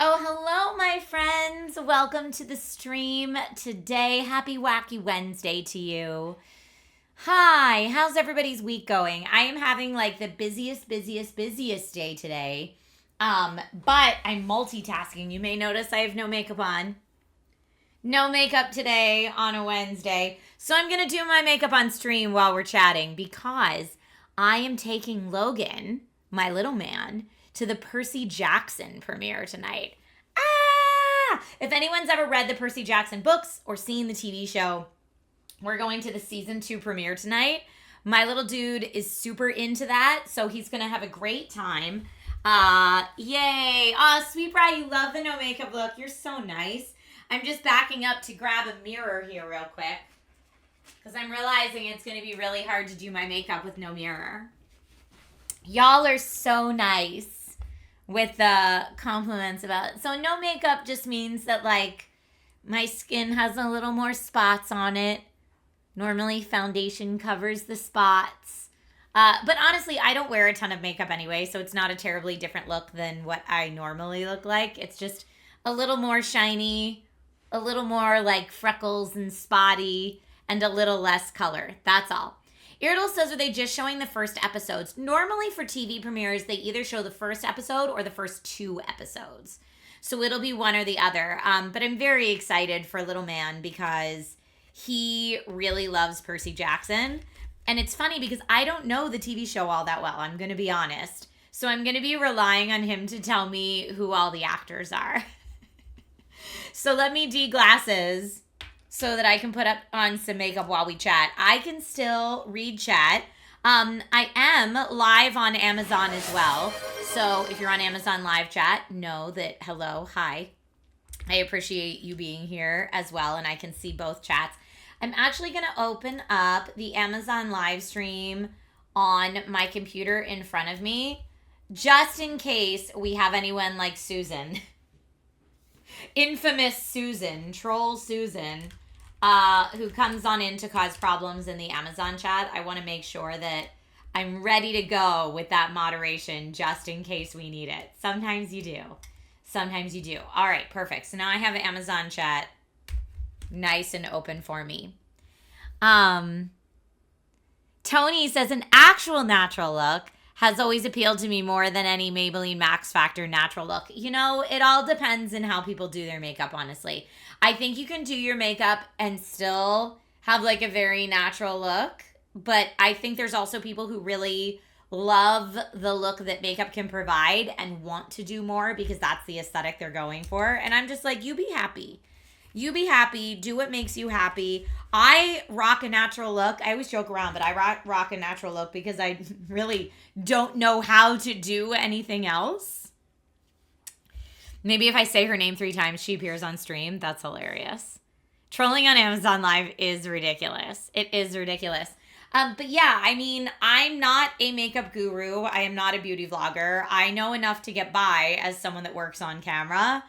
Oh, hello, my friends. Welcome to the stream today. Happy Wacky Wednesday to you. Hi, how's everybody's week going? I am having like the busiest day today. But I'm multitasking. You may notice I have no makeup on. No makeup today on a Wednesday. So I'm going to do my makeup on stream while we're chatting because I am taking Logan, my little man, to the Percy Jackson premiere tonight. If anyone's ever read the Percy Jackson books or seen the TV show, we're going to the season 2 premiere tonight. My little dude is super into that, so he's going to have a great time. Yay. Sweet Bri, you love the no makeup look. You're so nice. I'm just backing up to grab a mirror here real quick because I'm realizing it's going to be really hard to do my makeup with no mirror. Y'all are so nice with the compliments about it. So no makeup just means that like my skin has a little more spots on it. Normally foundation covers the spots. But honestly, I don't wear a ton of makeup anyway, so it's not a terribly different look than what I normally look like. It's just a little more shiny, a little more like freckles and spotty, and a little less color. That's all. Irdle says, are they just showing the first episodes? Normally for TV premieres, they either show the first episode or the first 2 episodes. So it'll be one or the other. But I'm very excited for little man because he really loves Percy Jackson. And it's funny because I don't know the TV show all that well. I'm going to be honest. So I'm going to be relying on him to tell me who all the actors are. So let me de-glasses so that I can put up on some makeup while we chat. I can still read chat. I am live on Amazon as well. So if you're on Amazon live chat, know that hello, hi. I appreciate you being here as well, and I can see both chats. I'm actually going to open up the Amazon live stream on my computer in front of me, just in case we have anyone like Susan. Infamous Susan, troll Susan. Who comes on in to cause problems in the Amazon chat. I want to make sure that I'm ready to go with that moderation just in case we need it. Sometimes you do. Sometimes you do. All right, perfect. So now I have Amazon chat nice and open for me. Tony says, an actual natural look has always appealed to me more than any Maybelline Max Factor natural look. You know, it all depends on how people do their makeup, honestly. I think you can do your makeup and still have like a very natural look, but I think there's also people who really love the look that makeup can provide and want to do more because that's the aesthetic they're going for. And I'm just like, you be happy. You be happy. Do what makes you happy. I rock a natural look. I always joke around, but I rock a natural look because I really don't know how to do anything else. Maybe if I say her name 3 times, she appears on stream. That's hilarious. Trolling on Amazon Live is ridiculous. It is ridiculous. But yeah, I mean, I'm not a makeup guru. I am not a beauty vlogger. I know enough to get by as someone that works on camera,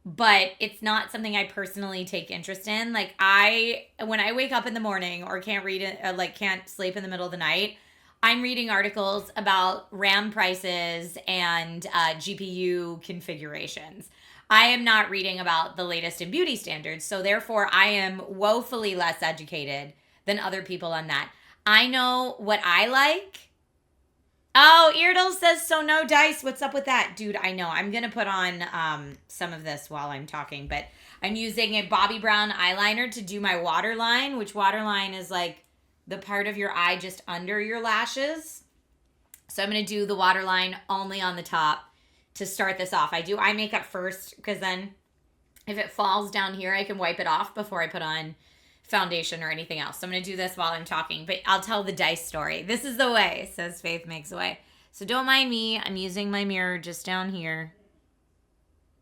but it's not something I personally take interest in. Like when I wake up in the morning or can't read it, like can't sleep in the middle of the night, I'm reading articles about RAM prices and GPU configurations. I am not reading about the latest in beauty standards. So therefore, I am woefully less educated than other people on that. I know what I like. Oh, Irdle says, so no dice. What's up with that? Dude, I know. I'm going to put on some of this while I'm talking. But I'm using a Bobbi Brown eyeliner to do my waterline, which waterline is like the part of your eye just under your lashes. So I'm going to do the waterline only on the top to start this off. I do eye makeup first because then if it falls down here, I can wipe it off before I put on foundation or anything else. So I'm going to do this while I'm talking, but I'll tell the dice story. This is the way, says Faith Makes a Way. So don't mind me. I'm using my mirror just down here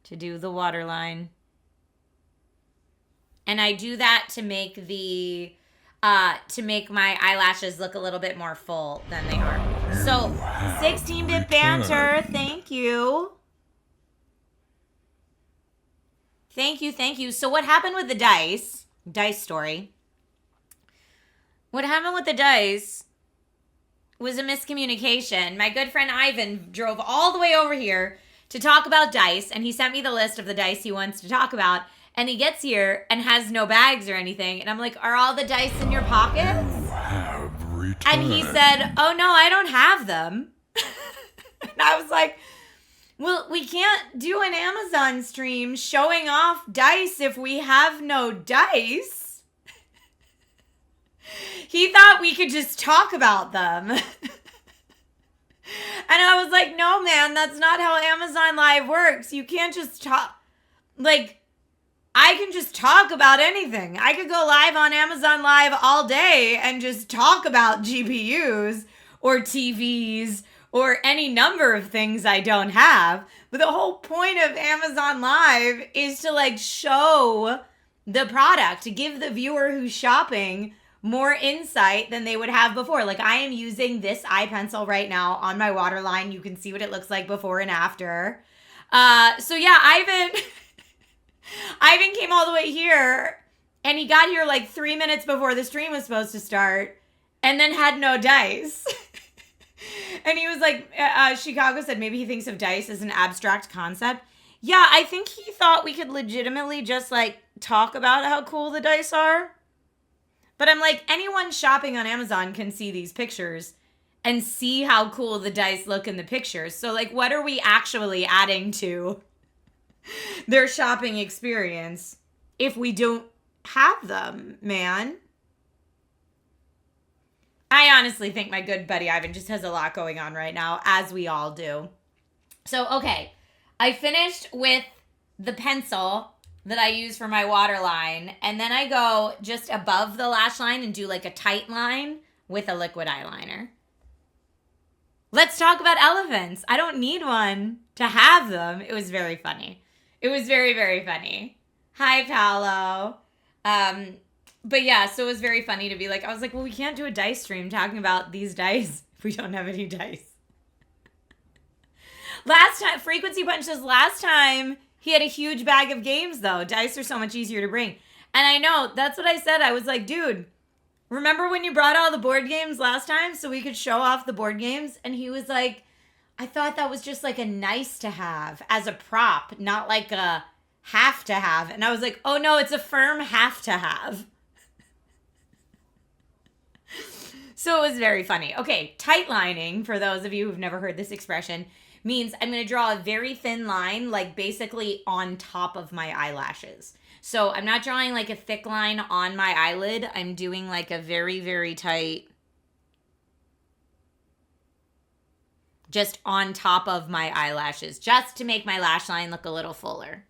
to do the waterline. And I do that to make my eyelashes look a little bit more full than they are. So 16-bit banter, thank you. Thank you. So what happened with the dice story? What happened with the dice was a miscommunication. My good friend Ivan drove all the way over here to talk about dice, and he sent me the list of the dice he wants to talk about, and he gets here and has no bags or anything, and I'm like, are all the dice in your pockets? You have returned. And he said, oh no, I don't have them. And I was like, well, we can't do an Amazon stream showing off dice if we have no dice. He thought we could just talk about them. And I was like, no, man, that's not how Amazon Live works. You can't just talk. Like, I can just talk about anything. I could go live on Amazon Live all day and just talk about GPUs or TVs or any number of things I don't have. But the whole point of Amazon Live is to like show the product, to give the viewer who's shopping more insight than they would have before. Like, I am using this eye pencil right now on my waterline. You can see what it looks like before and after. So yeah, Ivan came all the way here, and he got here like 3 minutes before the stream was supposed to start, and then had no dice. And he was like, Chicago said maybe he thinks of dice as an abstract concept. Yeah, I think he thought we could legitimately just like talk about how cool the dice are. But I'm like, anyone shopping on Amazon can see these pictures and see how cool the dice look in the pictures. So like, what are we actually adding to their shopping experience if we don't have them, man? I honestly think my good buddy Ivan just has a lot going on right now, as we all do. So, okay, I finished with the pencil that I use for my waterline, and then I go just above the lash line and do like a tight line with a liquid eyeliner. Let's talk about elephants. I don't need one to have them. It was very funny. It was very, very funny. Hi, Paolo. But yeah, so it was very funny to be like, I was like, well, we can't do a dice stream talking about these dice if we don't have any dice. Last time, Frequency Punch says last time he had a huge bag of games, though. Dice are so much easier to bring. And I know, that's what I said. I was like, dude, remember when you brought all the board games last time so we could show off the board games? And he was like, I thought that was just like a nice to have as a prop, not like a have to have. And I was like, oh no, it's a firm have to have. So it was very funny. Okay, tight lining, for those of you who've never heard this expression, means I'm going to draw a very thin line, like basically on top of my eyelashes. So I'm not drawing like a thick line on my eyelid. I'm doing like a very, very tight, just on top of my eyelashes, just to make my lash line look a little fuller.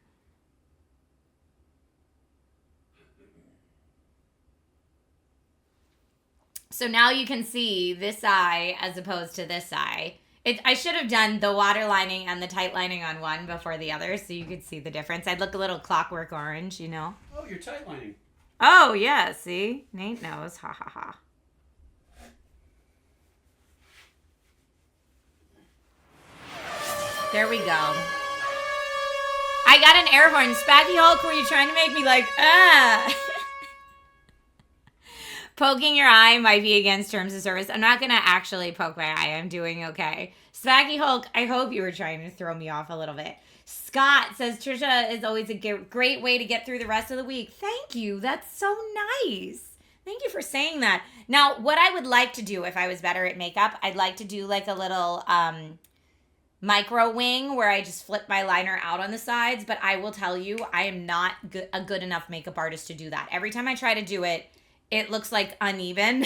So now you can see this eye as opposed to this eye. I should have done the water lining and the tight lining on one before the other so you could see the difference. I'd look a little clockwork orange, you know. Oh, you're tight lining. Oh, yeah, see? Nate knows. Ha, ha, ha. There we go. I got an air horn. Spacky Hulk, were you trying to make me like, ah? Poking your eye might be against terms of service. I'm not going to actually poke my eye. I'm doing okay. Spacky Hulk, I hope you were trying to throw me off a little bit. Scott says, Trisha is always a great way to get through the rest of the week. Thank you. That's so nice. Thank you for saying that. Now, what I would like to do if I was better at makeup, I'd like to do like a little micro wing where I just flip my liner out on the sides. But I will tell you, I am not a good enough makeup artist to do that. Every time I try to do it, it looks like uneven.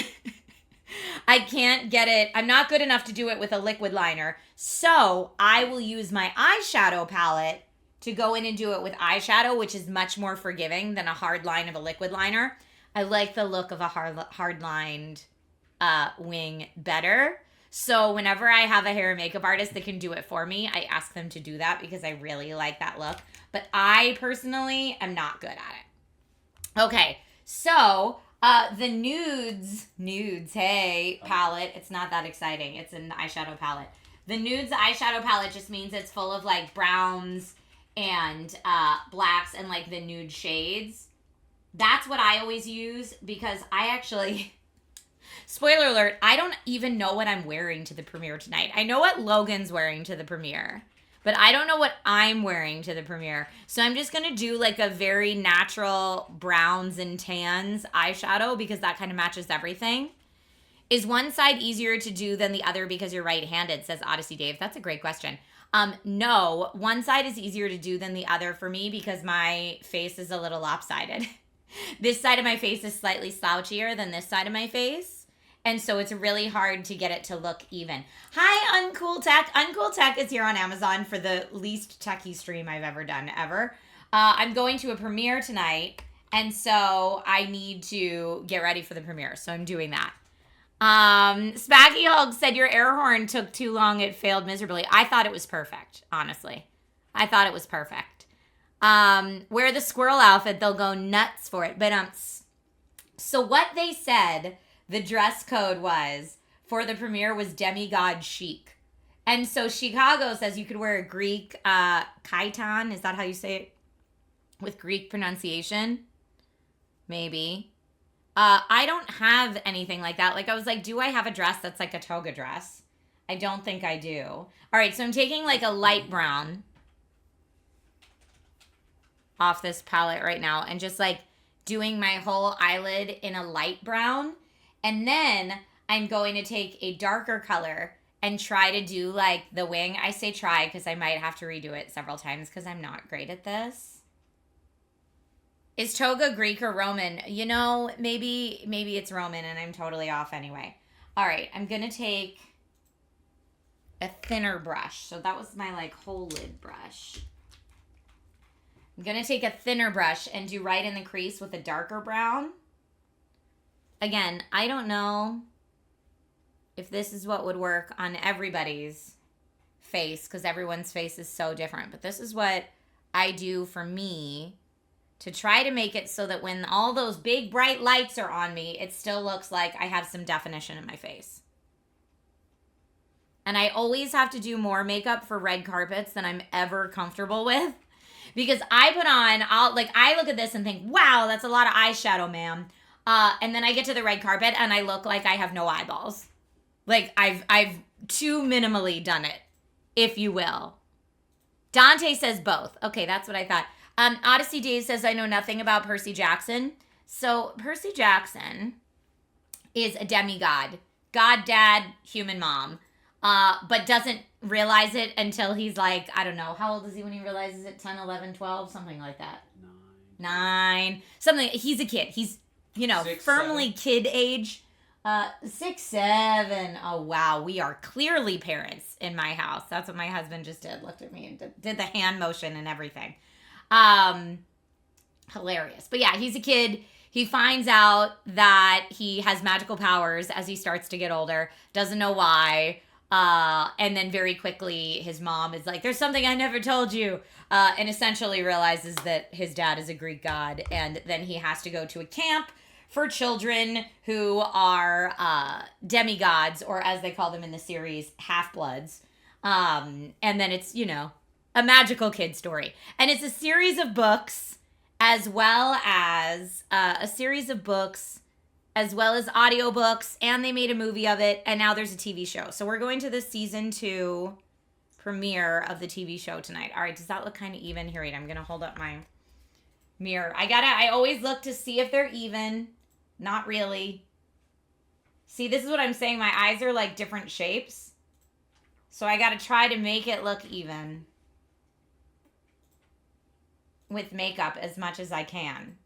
I can't get it. I'm not good enough to do it with a liquid liner. So I will use my eyeshadow palette to go in and do it with eyeshadow, which is much more forgiving than a hard line of a liquid liner. I like the look of a hard lined wing better. So whenever I have a hair and makeup artist that can do it for me, I ask them to do that because I really like that look. But I personally am not good at it. Okay, so the nudes, hey, palette, it's not that exciting. It's an eyeshadow palette. The nudes eyeshadow palette just means it's full of like browns and blacks and like the nude shades. That's what I always use because I actually, spoiler alert, I don't even know what I'm wearing to the premiere tonight. I know what Logan's wearing to the premiere, But I don't know what I'm wearing to the premiere. So I'm just going to do like a very natural browns and tans eyeshadow because that kind of matches everything. Is one side easier to do than the other because you're right-handed, says Odyssey Dave. That's a great question. No, one side is easier to do than the other for me because my face is a little lopsided. This side of my face is slightly slouchier than this side of my face. And so it's really hard to get it to look even. Hi, Uncool Tech. Uncool Tech is here on Amazon for the least techie stream I've ever done, ever. I'm going to a premiere tonight, and so I need to get ready for the premiere. So I'm doing that. Spaggy Hulk said your air horn took too long. It failed miserably. I thought it was perfect, honestly. I thought it was perfect. Wear the squirrel outfit. They'll go nuts for it. But so what they said the dress code was for the premiere was demigod chic. And so Chicago says you could wear a Greek chiton. Is that how you say it? With Greek pronunciation? Maybe. I don't have anything like that. Like, I was like, do I have a dress that's like a toga dress? I don't think I do. All right, so I'm taking like a light brown off this palette right now and just like doing my whole eyelid in a light brown. And then I'm going to take a darker color and try to do like the wing. I say try because I might have to redo it several times because I'm not great at this. Is toga Greek or Roman? You know, maybe it's Roman and I'm totally off anyway. All right, I'm going to take a thinner brush. So that was my like whole lid brush. I'm going to take a thinner brush and do right in the crease with a darker brown. Again, I don't know if this is what would work on everybody's face because everyone's face is so different. But this is what I do for me to try to make it so that when all those big bright lights are on me, it still looks like I have some definition in my face. And I always have to do more makeup for red carpets than I'm ever comfortable with. Because I put on, I look at this and think, wow, that's a lot of eyeshadow, ma'am. And then I get to the red carpet and I look like I have no eyeballs. Like I've too minimally done it, if you will. Dante says both. Okay, that's what I thought. Odyssey Dave says, I know nothing about Percy Jackson. So Percy Jackson is a demigod. God, dad, human mom. But doesn't realize it until he's like, I don't know. How old is he when he realizes it? 10, 11, 12? Something like that. 9. Something. He's a kid. He's, 6, firmly 7. Kid age. 6, 7. Oh, wow. We are clearly parents in my house. That's what my husband just did. Looked at me and did the hand motion and everything. Hilarious. But yeah, he's a kid. He finds out that he has magical powers as he starts to get older. Doesn't know why. And then very quickly his mom is like, there's something I never told you. And essentially realizes that his dad is a Greek god. And then he has to go to a camp for children who are demigods, or as they call them in the series, half-bloods. And then it's, a magical kid story. And it's a series of books as well as audiobooks, and they made a movie of it, and now there's a TV show. So we're going to the season 2 premiere of the TV show tonight. All right, does that look kind of even? Here, wait, I'm going to hold up my mirror. I always look to see if they're even. Not really. See, this is what I'm saying. My eyes are like different shapes. So I got to try to make it look even with makeup as much as I can.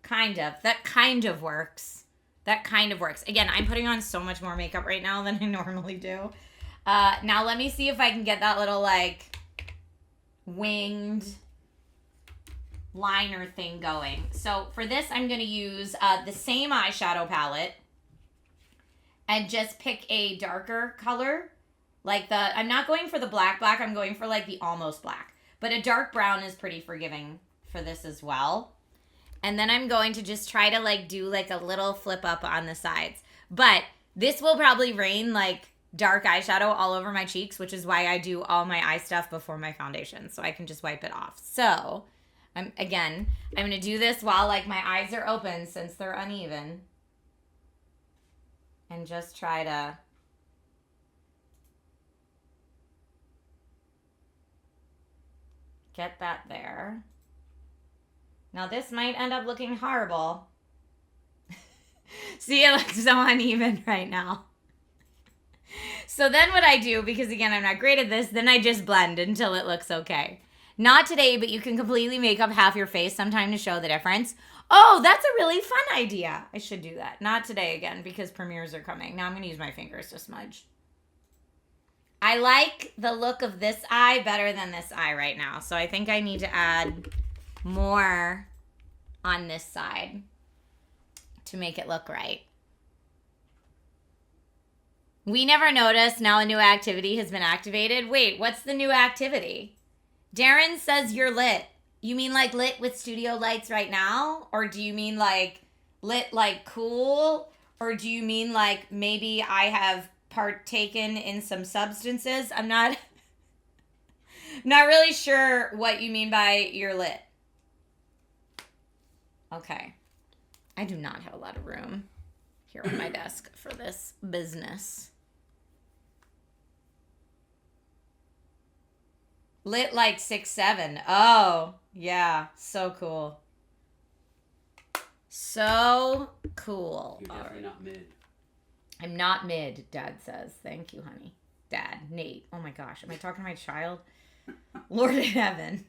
Kind of. That kind of works. Again, I'm putting on so much more makeup right now than I normally do. Now let me see if I can get that little like winged liner thing going. So for this, I'm going to use the same eyeshadow palette and just pick a darker color. I'm not going for the black, I'm going for like the almost black. But a dark brown is pretty forgiving for this as well. And then I'm going to just try to like do like a little flip up on the sides. But this will probably rain like dark eyeshadow all over my cheeks, which is why I do all my eye stuff before my foundation, so I can just wipe it off. So I'm going to do this while like my eyes are open since they're uneven. And just try to get that there. Now this might end up looking horrible. See, it looks so uneven right now. So then what I do, because again, I'm not great at this, then I just blend until it looks okay. Not today, but you can completely make up half your face sometime to show the difference. Oh, that's a really fun idea. I should do that. Not today again, because premieres are coming. Now I'm going to use my fingers to smudge. I like the look of this eye better than this eye right now. So I think I need to add more on this side to make it look right. We never noticed. Now a new activity has been activated. Wait, what's the new activity? Darren says you're lit. You mean like lit with studio lights right now? Or do you mean like lit like cool? Or do you mean like maybe I have partaken in some substances? I'm not really sure what you mean by you're lit. Okay. I do not have a lot of room here on my desk for this business. Lit like 6'7". Oh, yeah. So cool. So cool. You're definitely not mid. I'm not mid, Dad says. Thank you, honey. Dad, Nate. Oh my gosh. Am I talking to my child? Lord in heaven.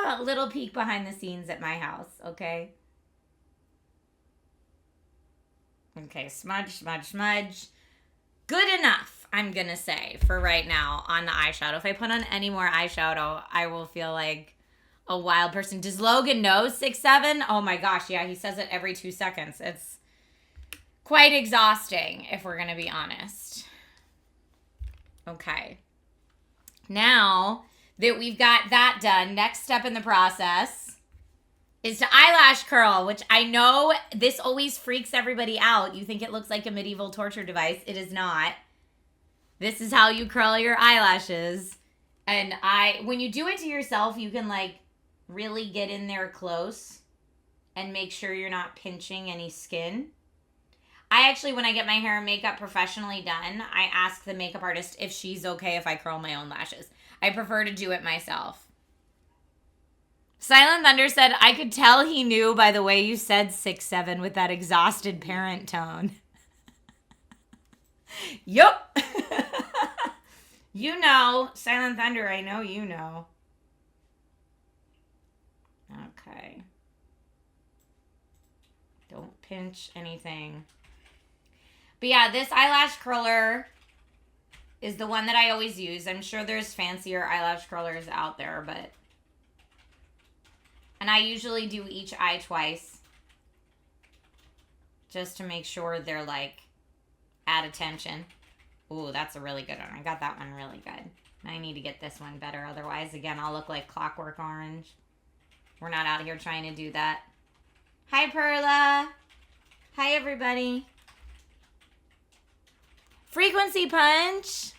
A little peek behind the scenes at my house, okay? Okay, smudge, smudge, smudge. Good enough, I'm going to say, for right now on the eyeshadow. If I put on any more eyeshadow, I will feel like a wild person. Does Logan know 6'7"? Oh my gosh, yeah, he says it every 2 seconds. It's quite exhausting, if we're going to be honest. Okay. Now that we've got that done, next step in the process is to eyelash curl, which I know this always freaks everybody out. You think it looks like a medieval torture device. It is not. This is how you curl your eyelashes. And when you do it to yourself, you can like really get in there close and make sure you're not pinching any skin. I actually, when I get my hair and makeup professionally done, I ask the makeup artist if she's okay if I curl my own lashes. I prefer to do it myself. Silent Thunder said, I could tell he knew by the way you said 6'7" with that exhausted parent tone. Yup. You know, Silent Thunder, I know you know. Okay. Don't pinch anything. But yeah, this eyelash curler is the one that I always use. I'm sure there's fancier eyelash curlers out there, but... And I usually do each eye twice. Just to make sure they're, like, at attention. Ooh, that's a really good one. I got that one really good. I need to get this one better. Otherwise, again, I'll look like Clockwork Orange. We're not out here trying to do that. Hi, Perla. Hi, everybody. Frequency Punch.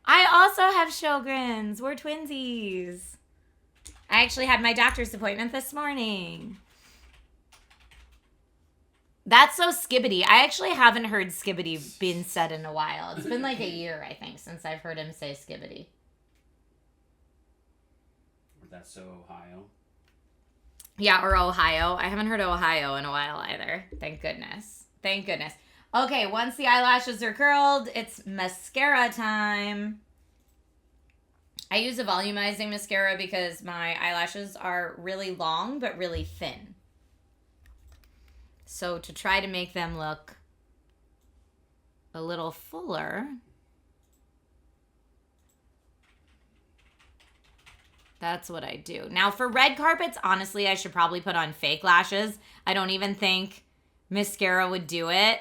I also have Sjogren's. We're twinsies. I actually had my doctor's appointment this morning. That's so skibbity. I actually haven't heard skibbity being said in a while. It's been like a year, I think, since I've heard him say skibbity. That's so Ohio. Yeah, or Ohio. I haven't heard Ohio in a while either. Thank goodness. Thank goodness. Okay, once the eyelashes are curled, it's mascara time. I use a volumizing mascara because my eyelashes are really long but really thin. So to try to make them look a little fuller, that's what I do. Now for red carpets, honestly, I should probably put on fake lashes. I don't even think mascara would do it.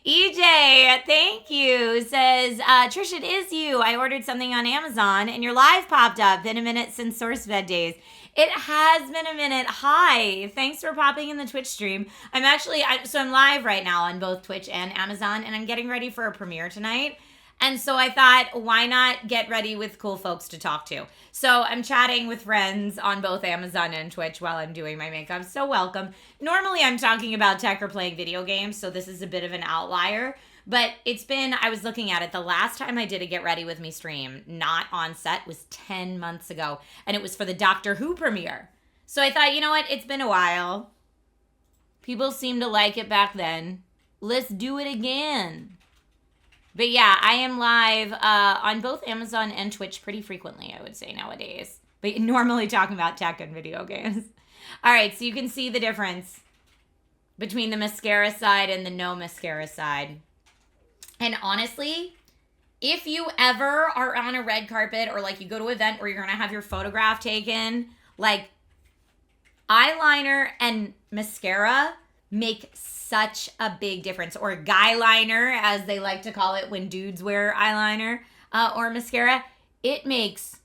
EJ, thank you, says, Trisha, it is you. I ordered something on Amazon and your live popped up. Been a minute since SourceFed days. It has been a minute. Hi. Thanks for popping in the Twitch stream. I'm live right now on both Twitch and Amazon, and I'm getting ready for a premiere tonight. And so I thought, why not get ready with cool folks to talk to? So I'm chatting with friends on both Amazon and Twitch while I'm doing my makeup. So welcome. Normally I'm talking about tech or playing video games, so this is a bit of an outlier. But I was looking at it, the last time I did a Get Ready With Me stream, not on set, was 10 months ago. And it was for the Doctor Who premiere. So I thought, you know what? It's been a while. People seemed to like it back then. Let's do it again. But yeah, I am live on both Amazon and Twitch pretty frequently, I would say, nowadays. But normally talking about tech and video games. All right, so you can see the difference between the mascara side and the no mascara side. And honestly, if you ever are on a red carpet or like you go to an event where you're going to have your photograph taken, like eyeliner and mascara make such a big difference. Or guy liner, as they like to call it when dudes wear eyeliner or mascara. It makes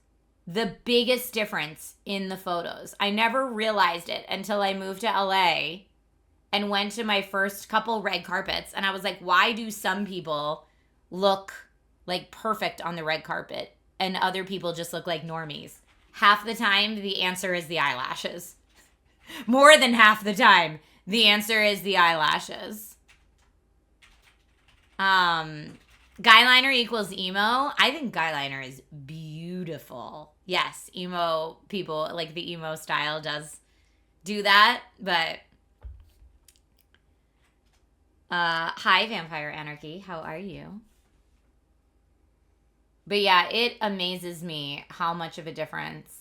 the biggest difference in the photos. I never realized it until I moved to LA and went to my first couple red carpets. And I was like, why do some people look like perfect on the red carpet and other people just look like normies? Half the time, the answer is the eyelashes. More than half the time, the answer is the eyelashes. Guy liner equals emo. I think guy liner is beautiful. Yes, emo people, like the emo style does do that, but hi Vampire Anarchy, how are you? But yeah, it amazes me how much of a difference.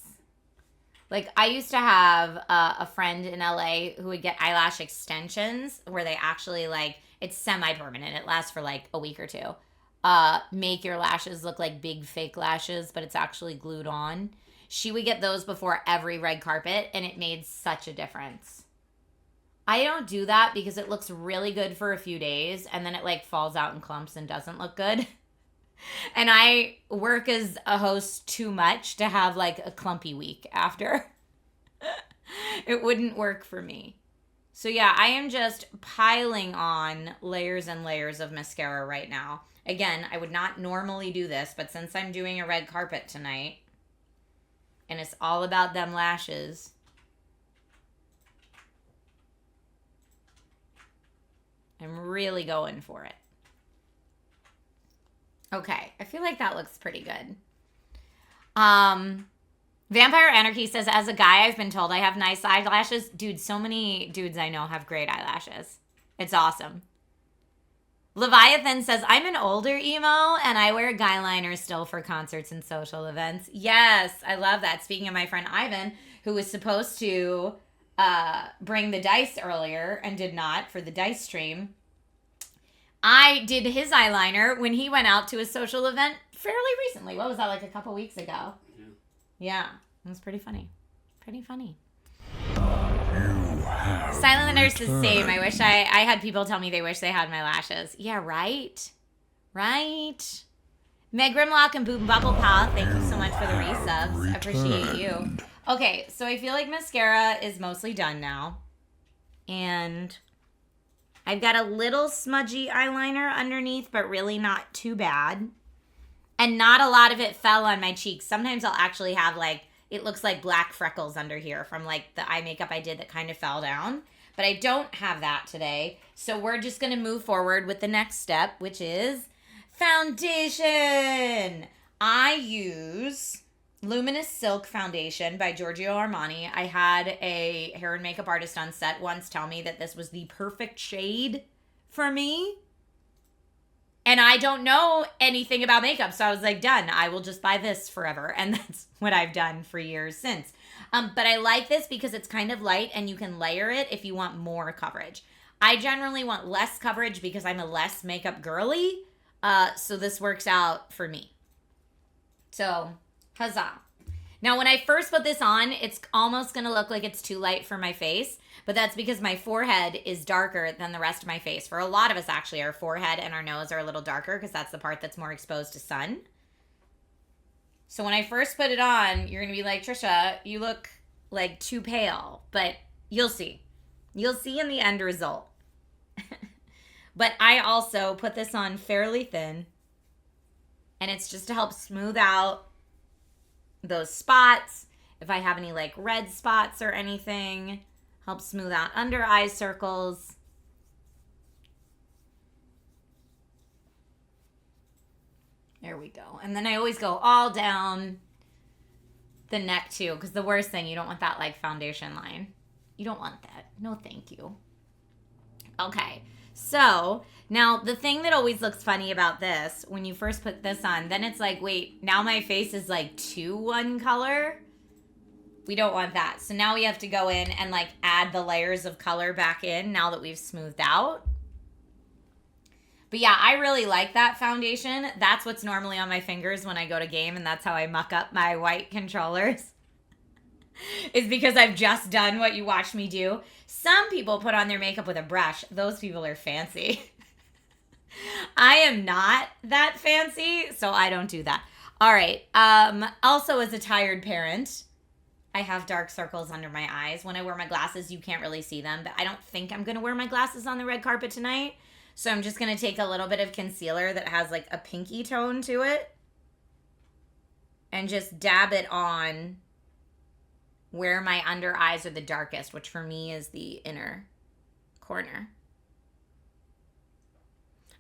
Like, I used to have a friend in LA who would get eyelash extensions where they actually, like, it's semi-permanent. It lasts for, like, a week or two. Make your lashes look like big fake lashes, but it's actually glued on. She would get those before every red carpet, and it made such a difference. I don't do that because it looks really good for a few days, and then it, like, falls out in clumps and doesn't look good. And I work as a host too much to have like a clumpy week after. It wouldn't work for me. So yeah, I am just piling on layers and layers of mascara right now. Again, I would not normally do this, but since I'm doing a red carpet tonight, and it's all about them lashes, I'm really going for it. Okay, I feel like that looks pretty good. Vampire Anarchy says, as a guy, I've been told I have nice eyelashes. Dude, so many dudes I know have great eyelashes. It's awesome. Leviathan says, I'm an older emo and I wear guy liners still for concerts and social events. Yes, I love that. Speaking of my friend Ivan, who was supposed to bring the dice earlier and did not for the dice stream. I did his eyeliner when he went out to a social event fairly recently. What was that, like a couple weeks ago? Yeah, it was pretty funny. Pretty funny. Silent the Nurse is same. I wish I had people tell me they wish they had my lashes. Yeah, right? Right? Meg Grimlock and Boom Bubble Pal, thank you so much for the resubs. I appreciate you. Okay, so I feel like mascara is mostly done now. And I've got a little smudgy eyeliner underneath, but really not too bad. And not a lot of it fell on my cheeks. Sometimes I'll actually have like, it looks like black freckles under here from like the eye makeup I did that kind of fell down. But I don't have that today. So we're just going to move forward with the next step, which is foundation. I use Luminous Silk Foundation by Giorgio Armani. I had a hair and makeup artist on set once tell me that this was the perfect shade for me. And I don't know anything about makeup, so I was like, done. I will just buy this forever. And that's what I've done for years since. But I like this because it's kind of light and you can layer it if you want more coverage. I generally want less coverage because I'm a less makeup girly. So this works out for me. So, huzzah. Now, when I first put this on, it's almost going to look like it's too light for my face. But that's because my forehead is darker than the rest of my face. For a lot of us, actually, our forehead and our nose are a little darker because that's the part that's more exposed to sun. So when I first put it on, you're going to be like, Trisha, you look like too pale. But you'll see. You'll see in the end result. But I also put this on fairly thin. And it's just to help smooth out those spots. If I have any like red spots or anything, help smooth out under eye circles. There we go. And then I always go all down the neck too, because the worst thing, you don't want that like foundation line. You don't want that. No, thank you. Okay. So now the thing that always looks funny about this, when you first put this on, then it's like, wait, now my face is like too one color. We don't want that. So now we have to go in and like add the layers of color back in now that we've smoothed out. But yeah, I really like that foundation. That's what's normally on my fingers when I go to game, and that's how I muck up my white controllers. Is because I've just done what you watched me do. Some people put on their makeup with a brush. Those people are fancy. I am not that fancy, so I don't do that. All right. Also, as a tired parent, I have dark circles under my eyes. When I wear my glasses, you can't really see them, but I don't think I'm going to wear my glasses on the red carpet tonight. So I'm just going to take a little bit of concealer that has like a pinky tone to it and just dab it on where my under eyes are the darkest, which for me is the inner corner.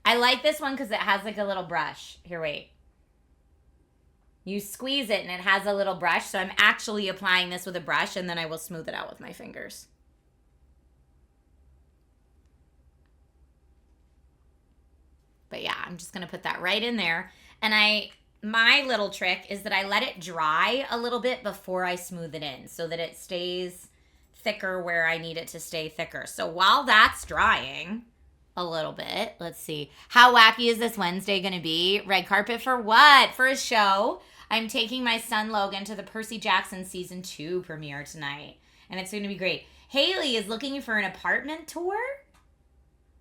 I like this one because it has like a little brush. Here, wait. You squeeze it and it has a little brush. So I'm actually applying this with a brush, and then I will smooth it out with my fingers. But yeah, I'm just going to put that right in there. And my little trick is that I let it dry a little bit before I smooth it in so that it stays thicker where I need it to stay thicker. So while that's drying a little bit, let's see. How wacky is this Wednesday going to be? Red carpet for what? For a show. I'm taking my son Logan to the Percy Jackson season 2 premiere tonight. And it's going to be great. Haley is looking for an apartment tour.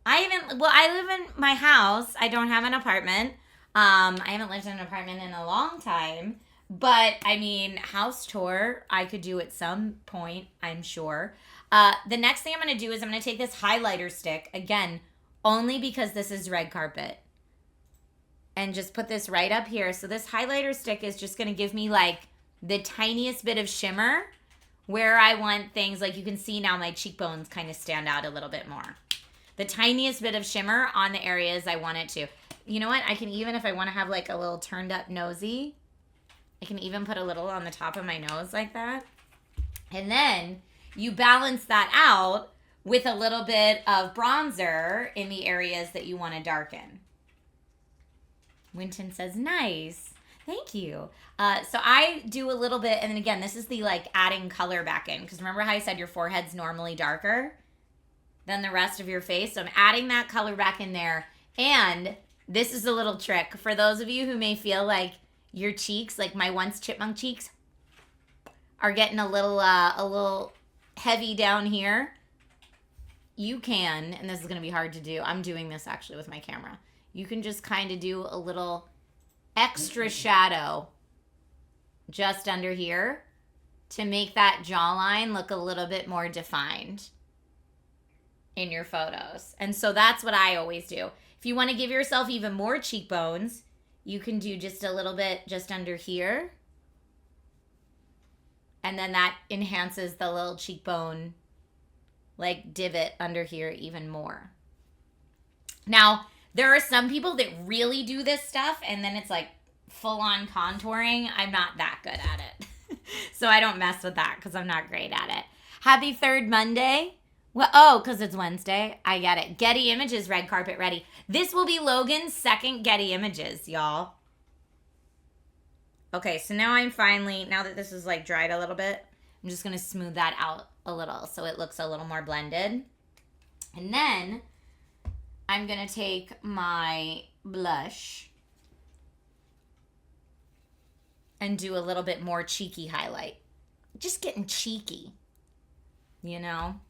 I live in my house. I don't have an apartment. I haven't lived in an apartment in a long time. But, I mean, house tour I could do at some point, I'm sure. The next thing I'm going to do is I'm going to take this highlighter stick, again, only because this is red carpet. And just put this right up here. So this highlighter stick is just going to give me, like, the tiniest bit of shimmer where I want things. Like, you can see now my cheekbones kind of stand out a little bit more. The tiniest bit of shimmer on the areas I want it to. You know what? I can even, if I want to have like a little turned up nosy, I can even put a little on the top of my nose like that. And then you balance that out with a little bit of bronzer in the areas that you want to darken. Winton says, nice. Thank you. So I do a little bit, and then again, this is the like adding color back in. Because remember how I said your forehead's normally darker than the rest of your face? So I'm adding that color back in there. And this is a little trick for those of you who may feel like your cheeks, like my once chipmunk cheeks, are getting a little heavy down here. You can, and this is going to be hard to do. I'm doing this actually with my camera. You can just kind of do a little extra shadow just under here to make that jawline look a little bit more defined in your photos. And so that's what I always do. If you want to give yourself even more cheekbones, you can do just a little bit just under here. And then that enhances the little cheekbone like divot under here even more. Now, there are some people that really do this stuff and then it's like full on contouring. I'm not that good at it. So I don't mess with that because I'm not great at it. Happy third Monday. Well, oh, because it's Wednesday. I get it. Getty Images red carpet ready. This will be Logan's second Getty Images, y'all. Okay, so now I'm finally, now that this is like dried a little bit, I'm just going to smooth that out a little so it looks a little more blended. And then I'm going to take my blush and do a little bit more cheeky highlight. Just getting cheeky, you know?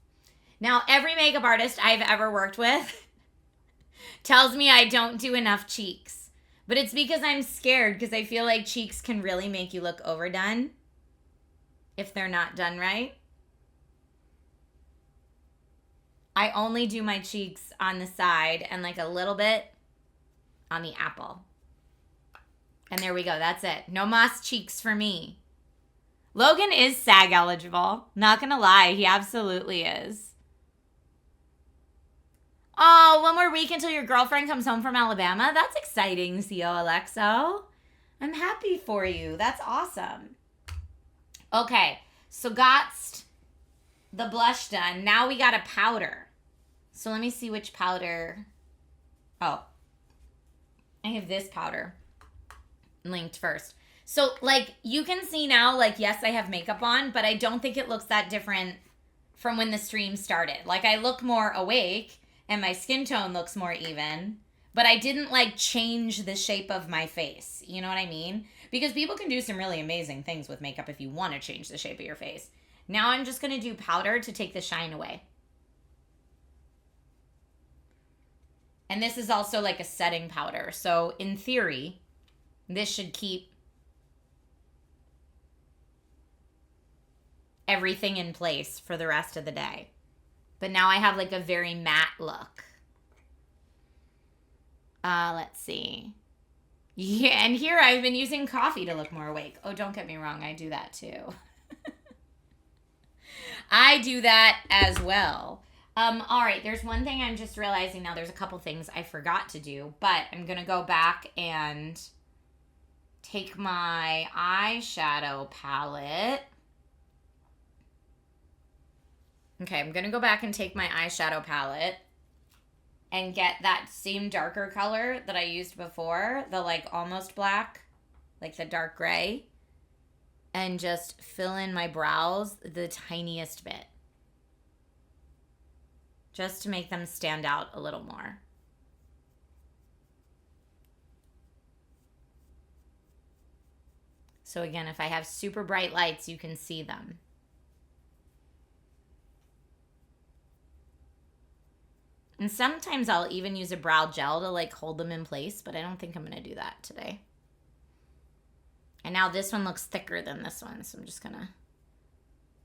Now, every makeup artist I've ever worked with tells me I don't do enough cheeks. But it's because I'm scared because I feel like cheeks can really make you look overdone if they're not done right. I only do my cheeks on the side and like a little bit on the apple. And there we go. That's it. No moss cheeks for me. Logan is SAG eligible. Not gonna lie, he absolutely is. Oh, one more week until your girlfriend comes home from Alabama. That's exciting, CO Alexo. I'm happy for you. That's awesome. Okay, so got the blush done. Now we got a powder. So let me see which powder. Oh, I have this powder linked first. So, like, you can see now, like, yes, I have makeup on, but I don't think it looks that different from when the stream started. Like, I look more awake, and my skin tone looks more even, but I didn't, like, change the shape of my face. You know what I mean? Because people can do some really amazing things with makeup if you want to change the shape of your face. Now I'm just going to do powder to take the shine away. And this is also, like, a setting powder. So, in theory, this should keep everything in place for the rest of the day. But now I have like a very matte look. Let's see. Yeah, and here I've been using coffee to look more awake. Oh, don't get me wrong. I do that too. I do that as well. All right, there's one thing I'm just realizing now. There's a couple things I forgot to do, but I'm going to go back and take my eyeshadow palette. Okay, I'm going to go back and take my eyeshadow palette and get that same darker color that I used before, the like almost black, like the dark gray, and just fill in my brows the tiniest bit, just to make them stand out a little more. So again, if I have super bright lights, you can see them. And sometimes I'll even use a brow gel to like hold them in place, but I don't think I'm going to do that today. And now this one looks thicker than this one, so I'm just going to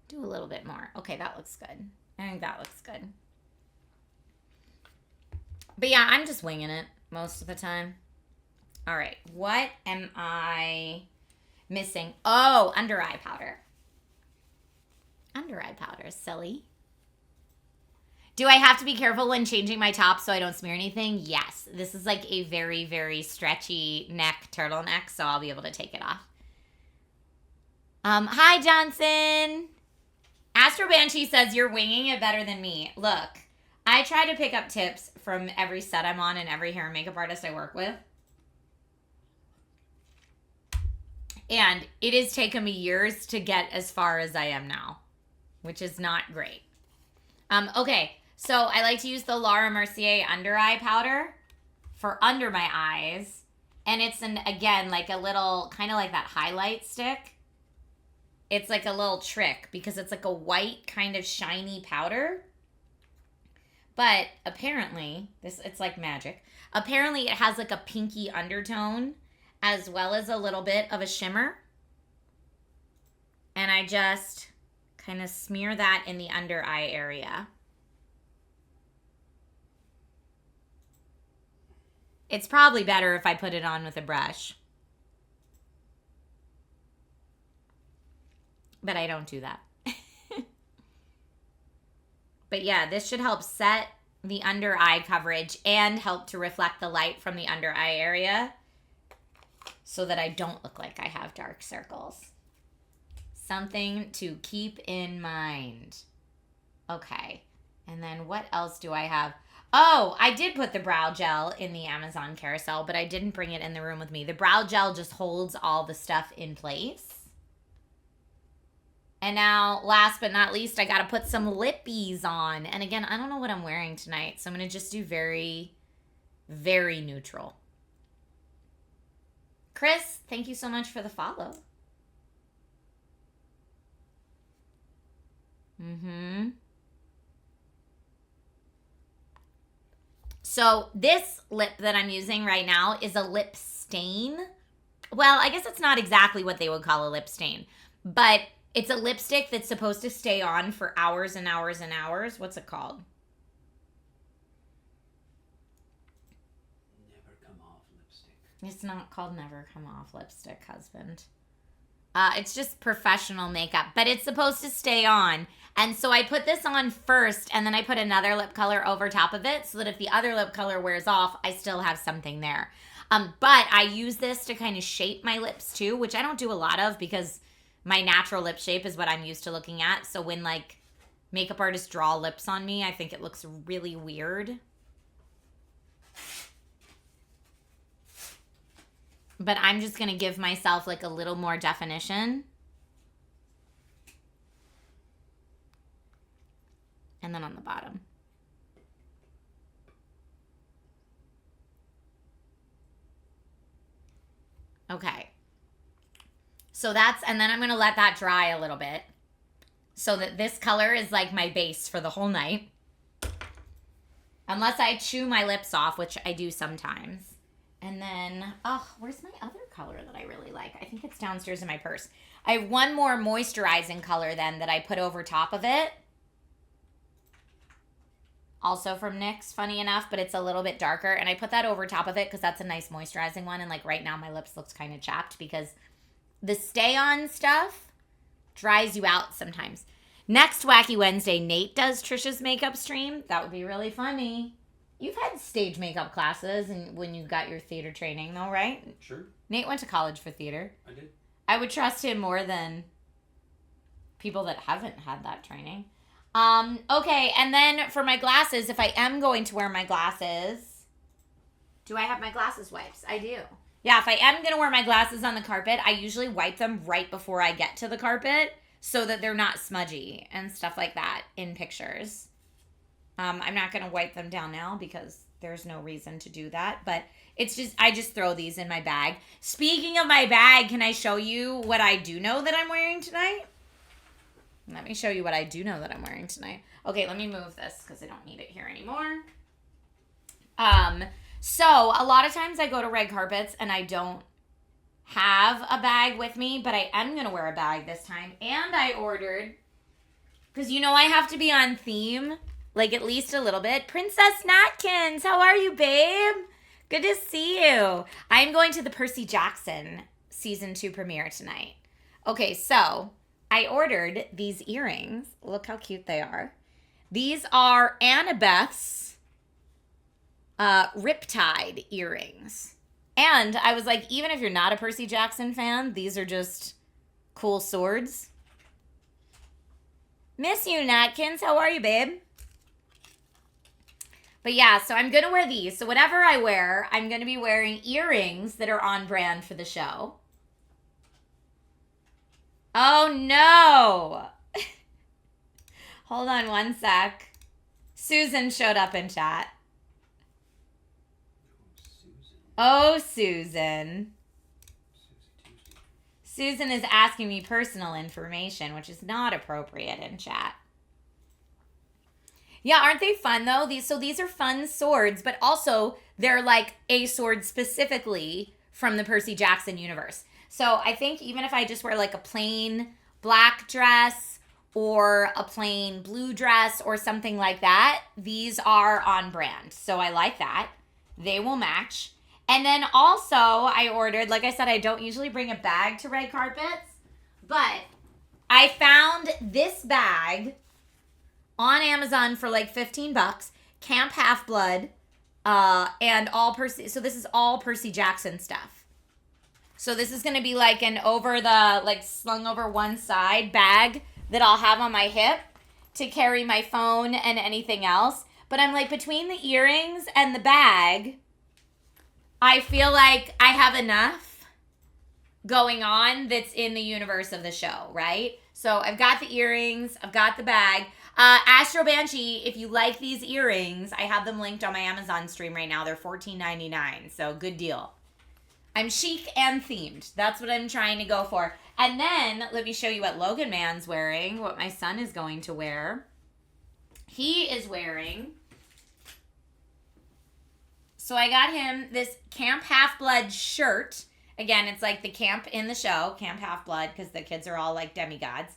do a little bit more. Okay, that looks good. I think that looks good. But yeah, I'm just winging it most of the time. All right, what am I missing? Oh, under eye powder. Under eye powder, silly. Do I have to be careful when changing my top so I don't smear anything? Yes. This is like a very, very stretchy neck turtleneck, so I'll be able to take it off. Hi, Johnson. Astro Banshee says you're winging it better than me. Look, I try to pick up tips from every set I'm on and every hair and makeup artist I work with. And it has taken me years to get as far as I am now, which is not great. Okay. So I like to use the Laura Mercier under eye powder for under my eyes. And it's, again, like a little, kind of like that highlight stick. It's like a little trick because it's like a white kind of shiny powder. But apparently, it's like magic. Apparently it has like a pinky undertone as well as a little bit of a shimmer. And I just kind of smear that in the under eye area. It's probably better if I put it on with a brush. But I don't do that. But yeah, this should help set the under eye coverage and help to reflect the light from the under eye area so that I don't look like I have dark circles. Something to keep in mind. Okay. And then what else do I have? Oh, I did put the brow gel in the Amazon carousel, but I didn't bring it in the room with me. The brow gel just holds all the stuff in place. And now, last but not least, I got to put some lippies on. And again, I don't know what I'm wearing tonight, so I'm going to just do very, very neutral. Chris, thank you so much for the follow. So this lip that I'm using right now is a lip stain. Well, I guess it's not exactly what they would call a lip stain, but it's a lipstick that's supposed to stay on for hours and hours and hours. What's it called? Never come off lipstick. It's not called Never Come Off Lipstick, husband. It's just professional makeup, but it's supposed to stay on. And so I put this on first, and then I put another lip color over top of it so that if the other lip color wears off, I still have something there. But I use this to kind of shape my lips too, which I don't do a lot of because my natural lip shape is what I'm used to looking at. So when like makeup artists draw lips on me, I think it looks really weird. But I'm just going to give myself like a little more definition. And then on the bottom. Okay. So that's, and then I'm going to let that dry a little bit so that this color is like my base for the whole night. Unless I chew my lips off, which I do sometimes. And then, oh, where's my other color that I really like? I think it's downstairs in my purse. I have one more moisturizing color then that I put over top of it. Also from NYX, funny enough, but it's a little bit darker. And I put that over top of it because that's a nice moisturizing one. And like right now my lips looks kind of chapped because the stay-on stuff dries you out sometimes. Next Wacky Wednesday, Nate does Trisha's makeup stream. That would be really funny. You've had stage makeup classes and when you got your theater training, though, right? Sure. Nate went to college for theater. I did. I would trust him more than people that haven't had that training. Okay, and then for my glasses, if I am going to wear my glasses, do I have my glasses wipes? I do. Yeah, if I am going to wear my glasses on the carpet, I usually wipe them right before I get to the carpet so that they're not smudgy and stuff like that in pictures. I'm not going to wipe them down now because there's no reason to do that. But it's just, I just throw these in my bag. Speaking of my bag, can I show you what I do know that I'm wearing tonight? Let me show you what I do know that I'm wearing tonight. Okay, let me move this because I don't need it here anymore. So a lot of times I go to red carpets and I don't have a bag with me, but I am going to wear a bag this time. And I ordered, because you know I have to be on theme. Like, at least a little bit. Princess Natkins, how are you, babe? Good to see you. I'm going to the Percy Jackson Season 2 premiere tonight. Okay, so I ordered these earrings. Look how cute they are. These are Annabeth's Riptide earrings. And I was like, even if you're not a Percy Jackson fan, these are just cool swords. Miss you, Natkins. How are you, babe? But yeah, so I'm going to wear these. So whatever I wear, I'm going to be wearing earrings that are on brand for the show. Oh, no. Hold on one sec. Susan showed up in chat. Oh, Susan. Susan is asking me personal information, which is not appropriate in chat. Yeah, aren't they fun, though? These are fun swords, but also they're like a sword specifically from the Percy Jackson universe. So I think even if I just wear like a plain black dress or a plain blue dress or something like that, these are on brand. So I like that. They will match. And then also I ordered, like I said, I don't usually bring a bag to red carpets, but I found this bag on Amazon for like $15, Camp Half-Blood, and all Percy. So this is all Percy Jackson stuff. So this is going to be like an slung over one side bag that I'll have on my hip to carry my phone and anything else. But I'm like, between the earrings and the bag, I feel like I have enough going on that's in the universe of the show, right? So I've got the earrings, I've got the bag. Astro Banshee, if you like these earrings, I have them linked on my Amazon stream right now. They're $14.99, so good deal. I'm chic and themed. That's what I'm trying to go for. And then, let me show you what Logan Man's wearing, what my son is going to wear. He is wearing, so I got him this Camp Half-Blood shirt. Again, it's like the camp in the show, Camp Half-Blood, because the kids are all like demigods.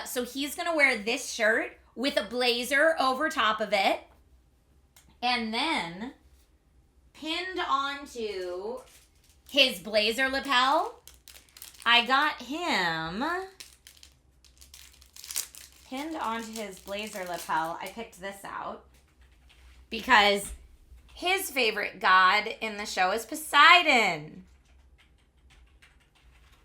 So he's going to wear this shirt with a blazer over top of it. And then pinned onto his blazer lapel. I got him pinned onto his blazer lapel. I picked this out because his favorite god in the show is Poseidon.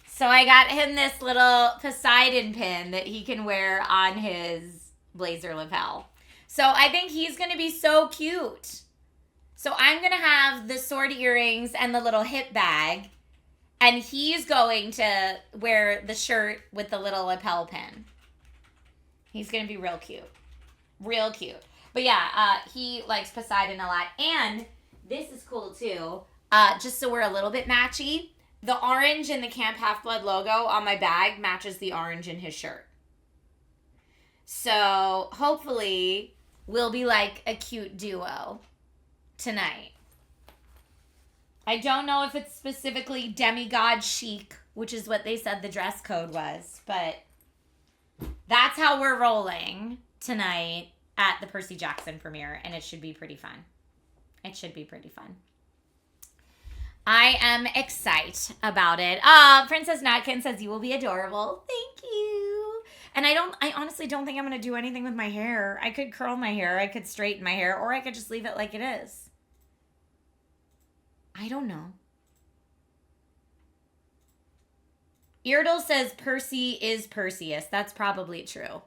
So I got him this little Poseidon pin that he can wear on his blazer lapel. So I think he's going to be so cute. So I'm going to have the sword earrings and the little hip bag. And he's going to wear the shirt with the little lapel pin. He's going to be real cute. Real cute. But yeah, he likes Poseidon a lot. And this is cool too. Just so we're a little bit matchy. The orange in the Camp Half-Blood logo on my bag matches the orange in his shirt. So hopefully we'll be like a cute duo tonight. I don't know if it's specifically demigod chic, which is what they said the dress code was, but that's how we're rolling tonight at the Percy Jackson premiere, and it should be pretty fun. It should be pretty fun. I am excited about it. Princess Natkin says you will be adorable. Thank you. And I honestly don't think I'm going to do anything with my hair. I could curl my hair, I could straighten my hair, or I could just leave it like it is. I don't know. Irdle says Percy is Perseus. That's probably true.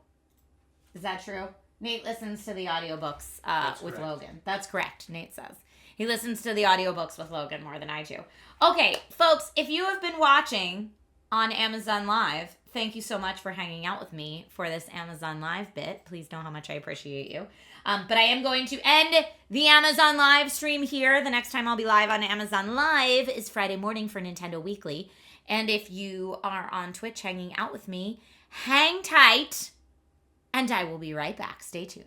Is that true? Nate listens to the audiobooks with correct. Logan. That's correct, Nate says. He listens to the audiobooks with Logan more than I do. Okay, folks, if you have been watching on Amazon Live, thank you so much for hanging out with me for this Amazon Live bit. Please know how much I appreciate you. But I am going to end the Amazon Live stream here. The next time I'll be live on Amazon Live is Friday morning for Nintendo Weekly. And if you are on Twitch hanging out with me, hang tight, and I will be right back. Stay tuned.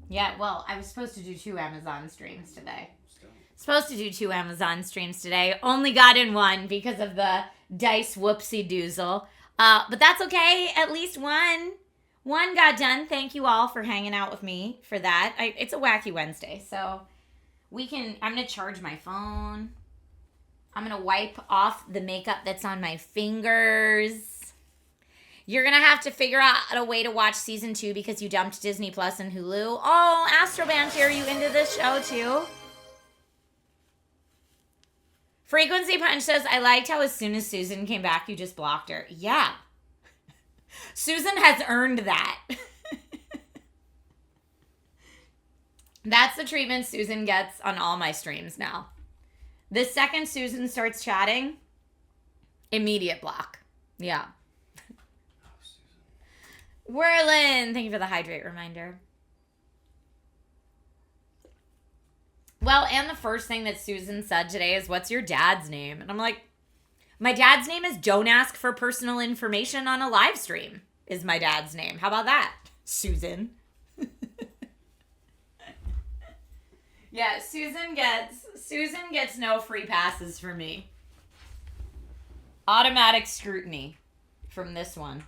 Yeah, well, I was supposed to do 2 Amazon streams today. Only got in one because of the dice whoopsie doozle. But that's okay. At least one got done. Thank you all for hanging out with me for that. It's a wacky Wednesday, so I'm going to charge my phone. I'm going to wipe off the makeup that's on my fingers. You're going to have to figure out a way to watch season 2 because you dumped Disney Plus and Hulu. Oh, Astroband, are you into this show too? Frequency Punch says, I liked how as soon as Susan came back, you just blocked her. Yeah. Susan has earned that. That's the treatment Susan gets on all my streams now. The second Susan starts chatting, immediate block. Yeah. Whirlin, thank you for the hydrate reminder. Well, and the first thing that Susan said today is, what's your dad's name? And I'm like, my dad's name is don't ask for personal information on a live stream is my dad's name. How about that, Susan? Yeah, Susan gets no free passes from me. Automatic scrutiny from this one.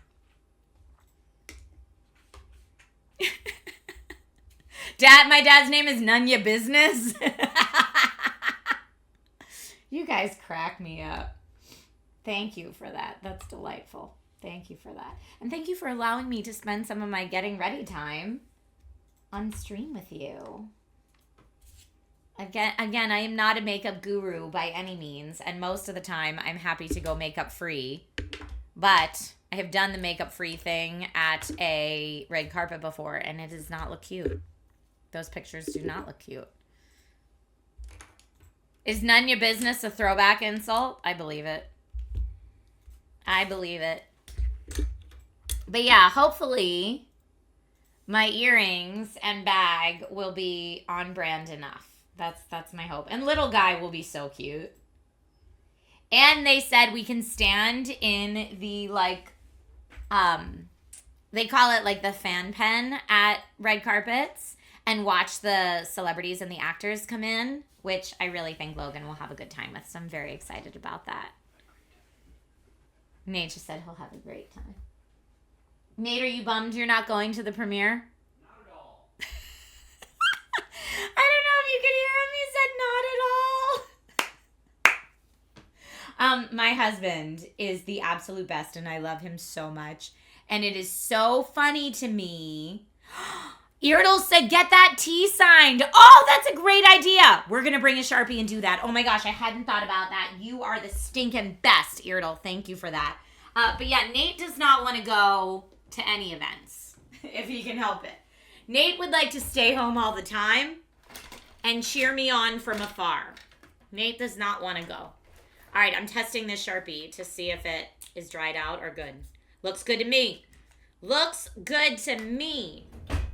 My dad's name is None Ya Business. You guys crack me up. Thank you for that. That's delightful. Thank you for that. And thank you for allowing me to spend some of my getting ready time on stream with you. Again, I am not a makeup guru by any means, and most of the time I'm happy to go makeup free. But I have done the makeup free thing at a red carpet before, and it does not look cute. Those pictures do not look cute. Is None Your Business a throwback insult? I believe it. But yeah, hopefully my earrings and bag will be on brand enough. That's my hope. And little guy will be so cute. And they said we can stand in the they call it like the fan pen at red carpets and watch the celebrities and the actors come in, which I really think Logan will have a good time with. So I'm very excited about that. Nate just said he'll have a great time. Nate, are you bummed you're not going to the premiere? Not at all. I don't know if you could hear him. He said not at all. My husband is the absolute best, and I love him so much. And it is so funny to me. Irdle said, get that T signed. Oh, that's a great idea. We're going to bring a Sharpie and do that. Oh my gosh, I hadn't thought about that. You are the stinking best, Irdle. Thank you for that. But yeah, Nate does not want to go to any events, if he can help it. Nate would like to stay home all the time and cheer me on from afar. Nate does not want to go. All right, I'm testing this Sharpie to see if it is dried out or good. Looks good to me. Looks good to me.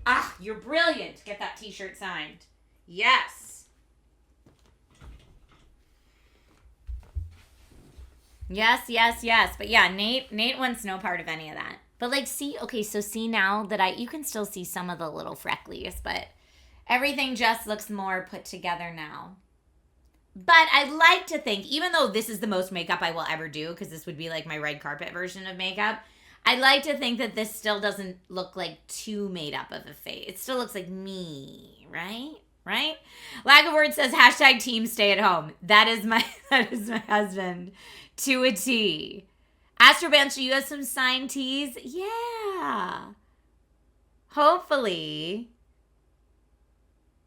Ah, you're brilliant. Get that t-shirt signed. Yes. Yes. But yeah, Nate wants no part of any of that. But like, see, okay, so see now that you can still see some of the little frecklies, but everything just looks more put together now. But I'd like to think, even though this is the most makeup I will ever do, because this would be like my red carpet version of makeup, I'd like to think that this still doesn't look like too made up of a face. It still looks like me, right? Right? Lack of Words says, hashtag team stay at home. That is my husband to a T. Astrobanshee, you have some signed tees? Yeah. Hopefully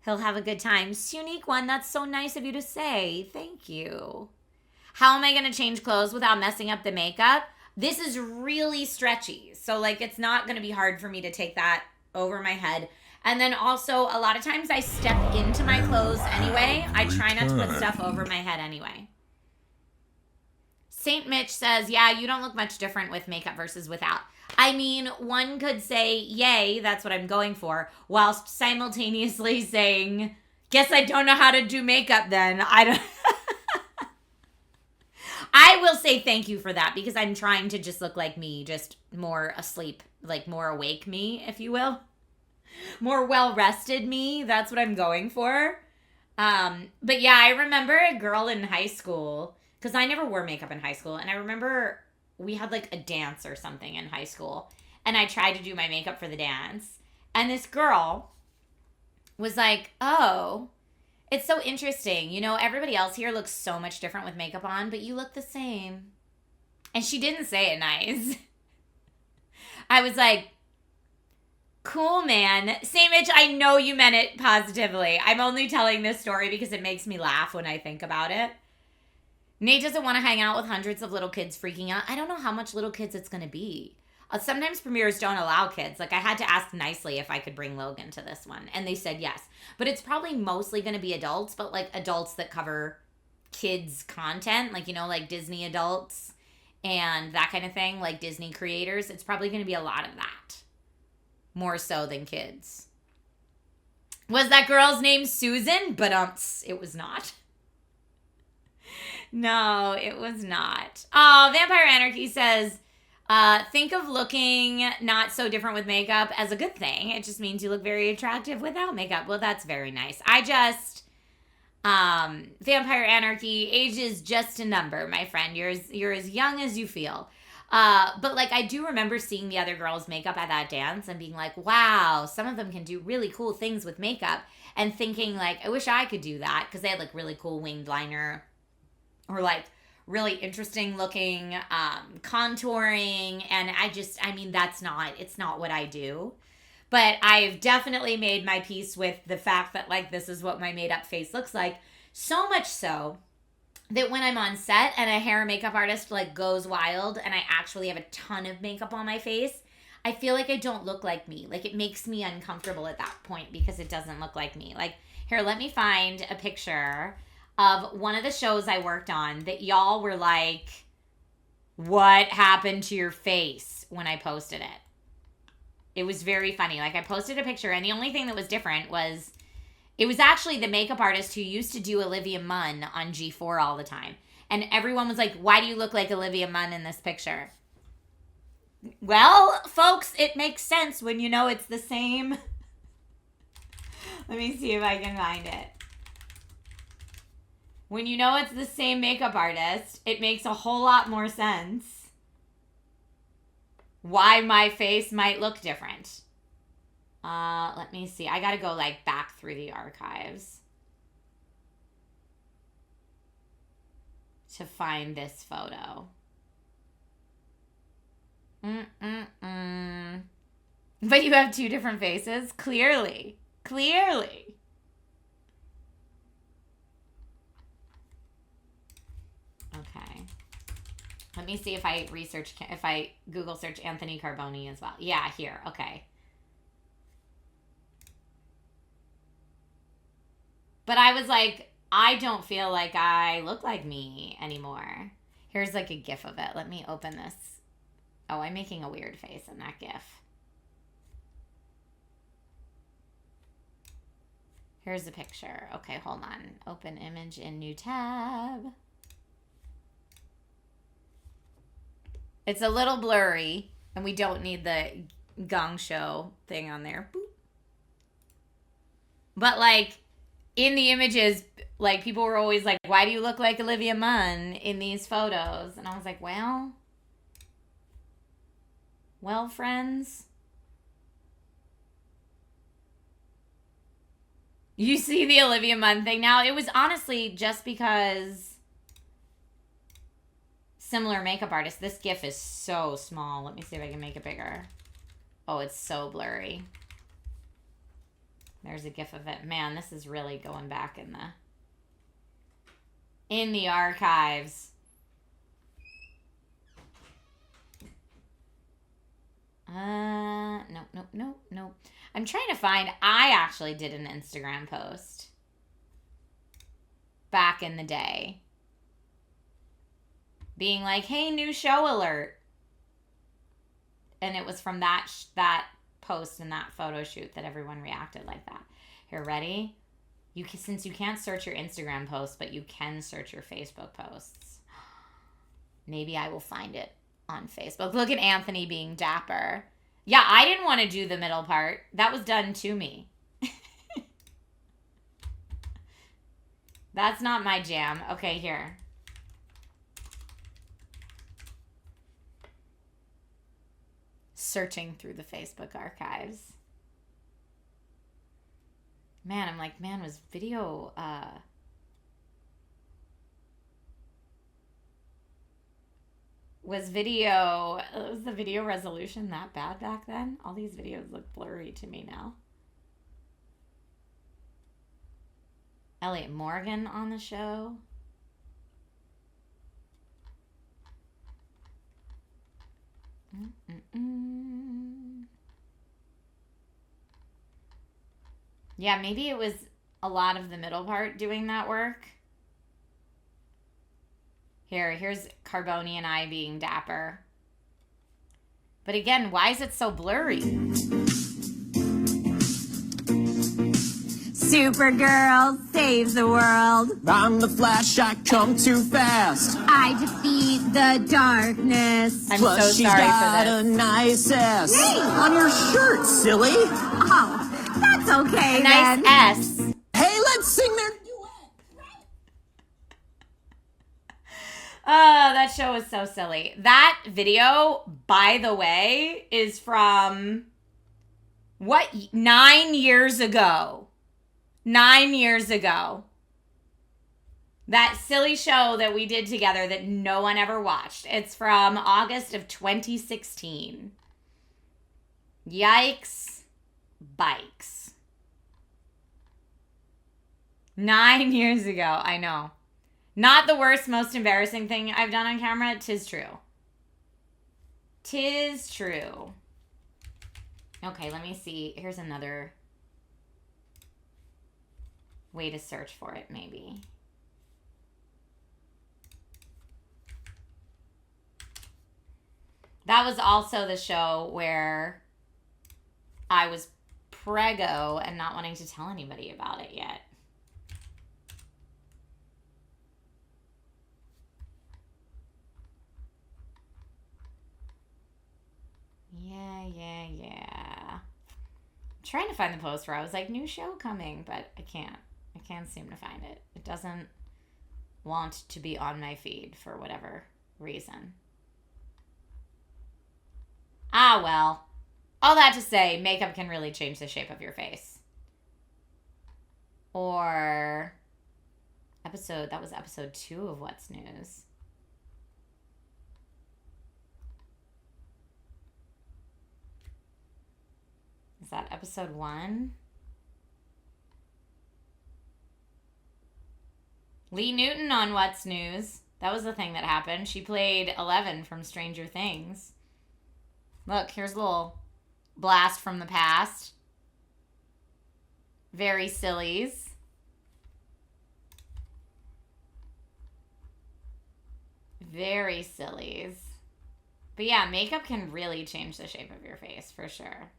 he'll have a good time. Unique one, that's so nice of you to say. Thank you. How am I going to change clothes without messing up the makeup? This is really stretchy. So like it's not going to be hard for me to take that over my head. And then also a lot of times I step into my clothes anyway. I try not to put stuff over my head anyway. Saint Mitch says, yeah, you don't look much different with makeup versus without. I mean, one could say, yay, that's what I'm going for, whilst simultaneously saying, guess I don't know how to do makeup then. I will say thank you for that because I'm trying to just look like me, just more asleep, like more awake me, if you will. More well-rested me. That's what I'm going for. But yeah, I remember a girl in high school, because I never wore makeup in high school, and I remember we had like a dance or something in high school, and I tried to do my makeup for the dance, and this girl was like, oh, it's so interesting. You know, everybody else here looks so much different with makeup on, but you look the same. And she didn't say it nice. I was like, cool, man. Same Mitch, I know you meant it positively. I'm only telling this story because it makes me laugh when I think about it. Nate doesn't want to hang out with hundreds of little kids freaking out. I don't know how much little kids it's going to be. Sometimes premieres don't allow kids. Like, I had to ask nicely if I could bring Logan to this one, and they said yes. But it's probably mostly going to be adults, but, like, adults that cover kids' content, like, you know, like Disney adults and that kind of thing, like Disney creators. It's probably going to be a lot of that, more so than kids. Was that girl's name Susan? But it was not. No, it was not. Oh, Vampire Anarchy says, think of looking not so different with makeup as a good thing. It just means you look very attractive without makeup. Well, that's very nice. Vampire Anarchy, age is just a number, my friend. You're as young as you feel. But like, I do remember seeing the other girls' makeup at that dance and being like, wow, some of them can do really cool things with makeup, and thinking like, I wish I could do that, because they had like really cool winged liner or like really interesting looking contouring, and it's not what I do. But I've definitely made my peace with the fact that like this is what my made up face looks like, so much so that when I'm on set and a hair and makeup artist like goes wild and I actually have a ton of makeup on my face, I feel like I don't look like me. Like, it makes me uncomfortable at that point because it doesn't look like me. Like, here, let me find a picture of one of the shows I worked on that y'all were like, what happened to your face when I posted it? It was very funny. Like, I posted a picture, and the only thing that was different was it was actually the makeup artist who used to do Olivia Munn on G4 all the time. And everyone was like, why do you look like Olivia Munn in this picture? Well, folks, it makes sense when you know it's the same. Let me see if I can find it. When you know it's the same makeup artist, it makes a whole lot more sense why my face might look different. Let me see. I gotta go like back through the archives to find this photo. But you have two different faces? Clearly. Clearly. Okay. Let me see if I Google search Anthony Carboni as well. Yeah, here. Okay. But I was like, I don't feel like I look like me anymore. Here's like a GIF of it. Let me open this. Oh, I'm making a weird face in that GIF. Here's a picture. Okay, hold on. Open image in new tab. It's a little blurry, and we don't need the gong show thing on there. Boop. But, like, in the images, like, people were always like, why do you look like Olivia Munn in these photos? And I was like, well, friends. You see the Olivia Munn thing now? It was honestly just because similar makeup artists. This GIF is so small. Let me see if I can make it bigger. Oh, it's so blurry. There's a GIF of it. Man, this is really going back in the archives. No. I'm trying to find, I actually did an Instagram post back in the day being like, hey, new show alert. And it was from that post and that photo shoot that everyone reacted like that. Here, ready? Since you can't search your Instagram posts, but you can search your Facebook posts. Maybe I will find it on Facebook. Look at Anthony being dapper. Yeah, I didn't want to do the middle part. That was done to me. That's not my jam. Okay, here. Searching through the Facebook archives. Man, I'm like, man, was the video resolution that bad back then? All these videos look blurry to me now. Elliot Morgan on the show. Yeah, maybe it was a lot of the middle part doing that work. Here's Carboni and I being dapper. But again, why is it so blurry? Supergirl saves the world. I'm the Flash, I come too fast. I defeat the darkness. I'm Plus so she's sorry got for a this. nice S Hey! on your shirt, silly. Oh, that's okay A nice then. S. Hey, let's sing their duet. Oh, that show was so silly. That video, by the way, is from 9 years ago. 9 years ago. That silly show that we did together that no one ever watched. It's from August of 2016. Yikes. Bikes. 9 years ago. I know. Not the worst, most embarrassing thing I've done on camera. 'Tis true. 'Tis true. Okay, let me see. Here's another way to search for it, maybe. That was also the show where I was preggo and not wanting to tell anybody about it yet. Trying to find the post where I was like, new show coming, but I can't. I can't seem to find it. It doesn't want to be on my feed for whatever reason. Ah, well. All that to say, makeup can really change the shape of your face. Or that was episode 2 of What's News. Is that episode 1? Lee Newton on What's News. That was the thing that happened. She played 11 from Stranger Things. Look, here's a little blast from the past. Very sillies. Very sillies. But yeah, makeup can really change the shape of your face, for sure.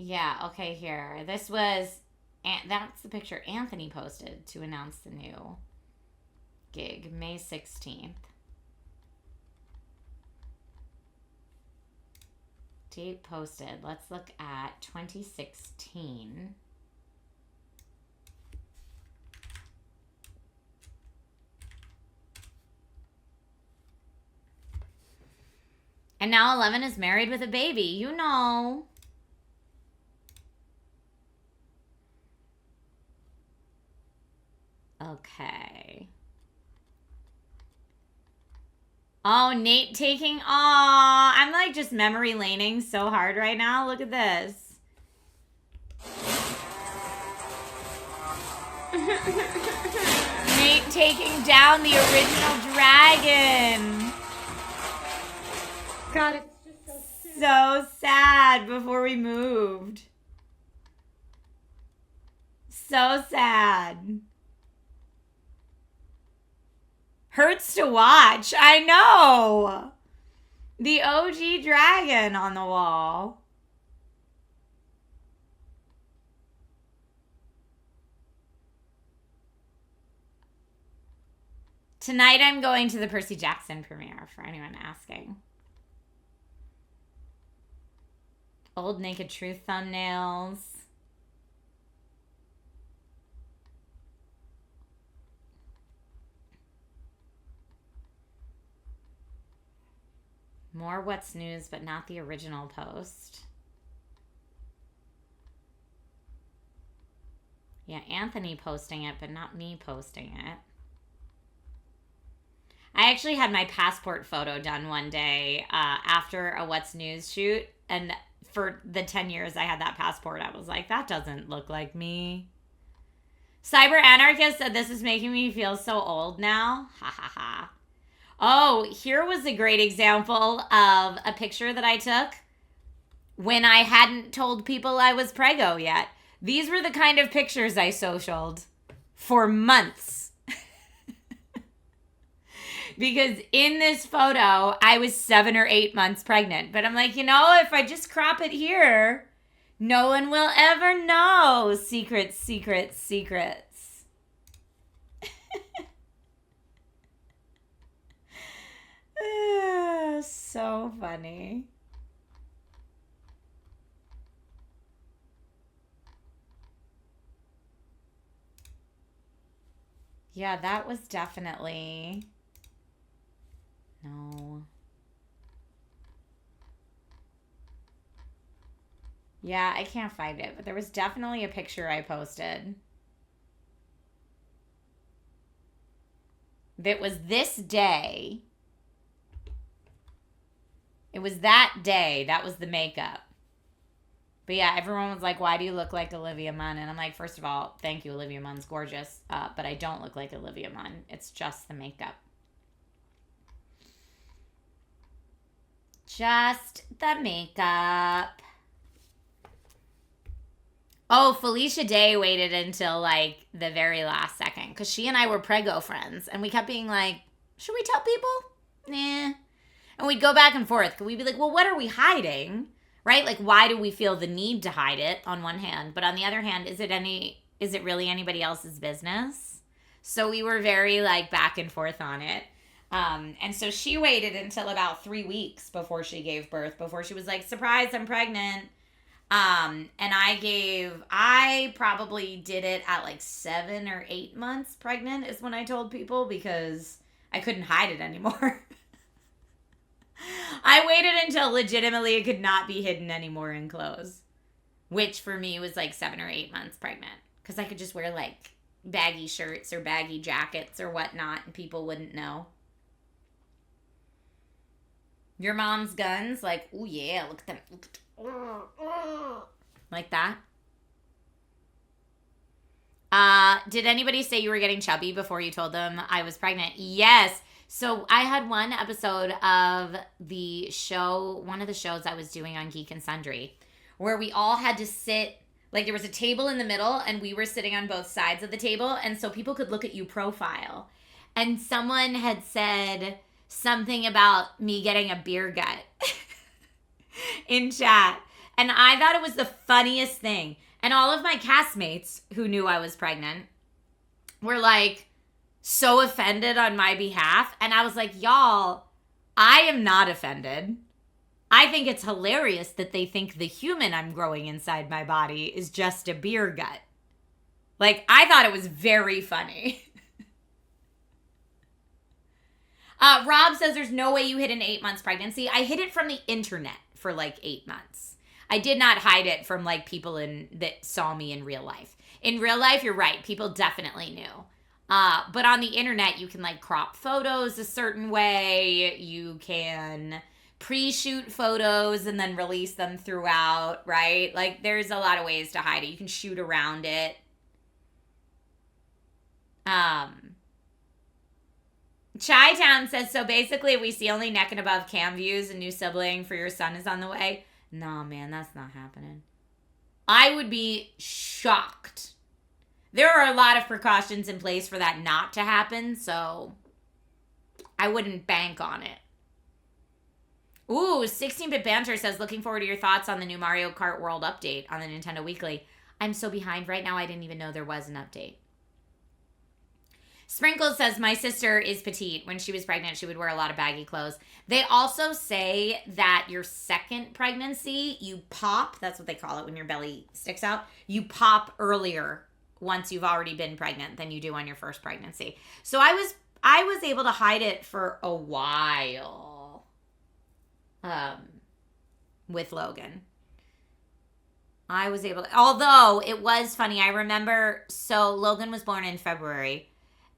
Yeah, okay, here. This was, that's the picture Anthony posted to announce the new gig, May 16th. Date posted. Let's look at 2016. And now 11 is married with a baby, you know. Okay. Oh, Nate taking... Aw, I'm like just memory laning so hard right now. Look at this. Nate taking down the original dragon. God, it's just So sad before we moved. So sad. Hurts to watch. I know. The OG dragon on the wall. Tonight I'm going to the Percy Jackson premiere, for anyone asking. Old Naked Truth thumbnails. More What's News, but not the original post. Yeah, Anthony posting it, but not me posting it. I actually had my passport photo done one day after a What's News shoot. And for the 10 years I had that passport, I was like, that doesn't look like me. Cyber Anarchist said this is making me feel so old now. Ha ha ha. Oh, here was a great example of a picture that I took when I hadn't told people I was preggo yet. These were the kind of pictures I socialed for months. Because in this photo, I was 7 or 8 months pregnant. But I'm like, you know, if I just crop it here, no one will ever know. Secrets, secrets, secrets. So funny. Yeah, that was definitely... No. Yeah, I can't find it, but there was definitely a picture I posted. That was this day. It was that day. That was the makeup. But yeah, everyone was like, why do you look like Olivia Munn? And I'm like, first of all, thank you, Olivia Munn's gorgeous. But I don't look like Olivia Munn. It's just the makeup. Just the makeup. Oh, Felicia Day waited until like the very last second. Because she and I were preggo friends. And we kept being like, should we tell people? Nah. And we'd go back and forth. We'd be like, well, what are we hiding? Right? Like, why do we feel the need to hide it on one hand? But on the other hand, is it really anybody else's business? So we were very like back and forth on it. And so she waited until about 3 weeks before she gave birth, before she was like, surprise, I'm pregnant. And I probably did it at like 7 or 8 months pregnant is when I told people, because I couldn't hide it anymore. I waited until legitimately it could not be hidden anymore in clothes, which for me was like 7 or 8 months pregnant, because I could just wear like baggy shirts or baggy jackets or whatnot and people wouldn't know. Your mom's guns, like, oh yeah, look at them. Like that. Did anybody say you were getting chubby before you told them I was pregnant? Yes. So I had one episode of the show, one of the shows I was doing on Geek and Sundry, where we all had to sit, like there was a table in the middle and we were sitting on both sides of the table, and so people could look at you profile. And someone had said something about me getting a beer gut in chat. And I thought it was the funniest thing. And all of my castmates who knew I was pregnant were like so offended on my behalf. And I was like, y'all, I am not offended. I think it's hilarious that they think the human I'm growing inside my body is just a beer gut. Like, I thought it was very funny. Rob says there's no way you hid an 8 months pregnancy. I hid it from the internet for like 8 months. I did not hide it from like people that saw me in real life. In real life, you're right. People definitely knew. But on the internet, you can like crop photos a certain way. You can pre-shoot photos and then release them throughout, right? Like there's a lot of ways to hide it. You can shoot around it. Chi-Town says, so basically we see only neck and above cam views. A new sibling for your son is on the way. Nah, man, that's not happening. I would be shocked. There are a lot of precautions in place for that not to happen, so I wouldn't bank on it. Ooh, 16-Bit Banter says, looking forward to your thoughts on the new Mario Kart World update on the Nintendo Weekly. I'm so behind right now, I didn't even know there was an update. Sprinkles says, my sister is petite. When she was pregnant, she would wear a lot of baggy clothes. They also say that your second pregnancy, you pop. That's what they call it when your belly sticks out. You pop earlier once you've already been pregnant than you do on your first pregnancy. So I was able to hide it for a while with Logan. I was able to, although it was funny. I remember, so Logan was born in February.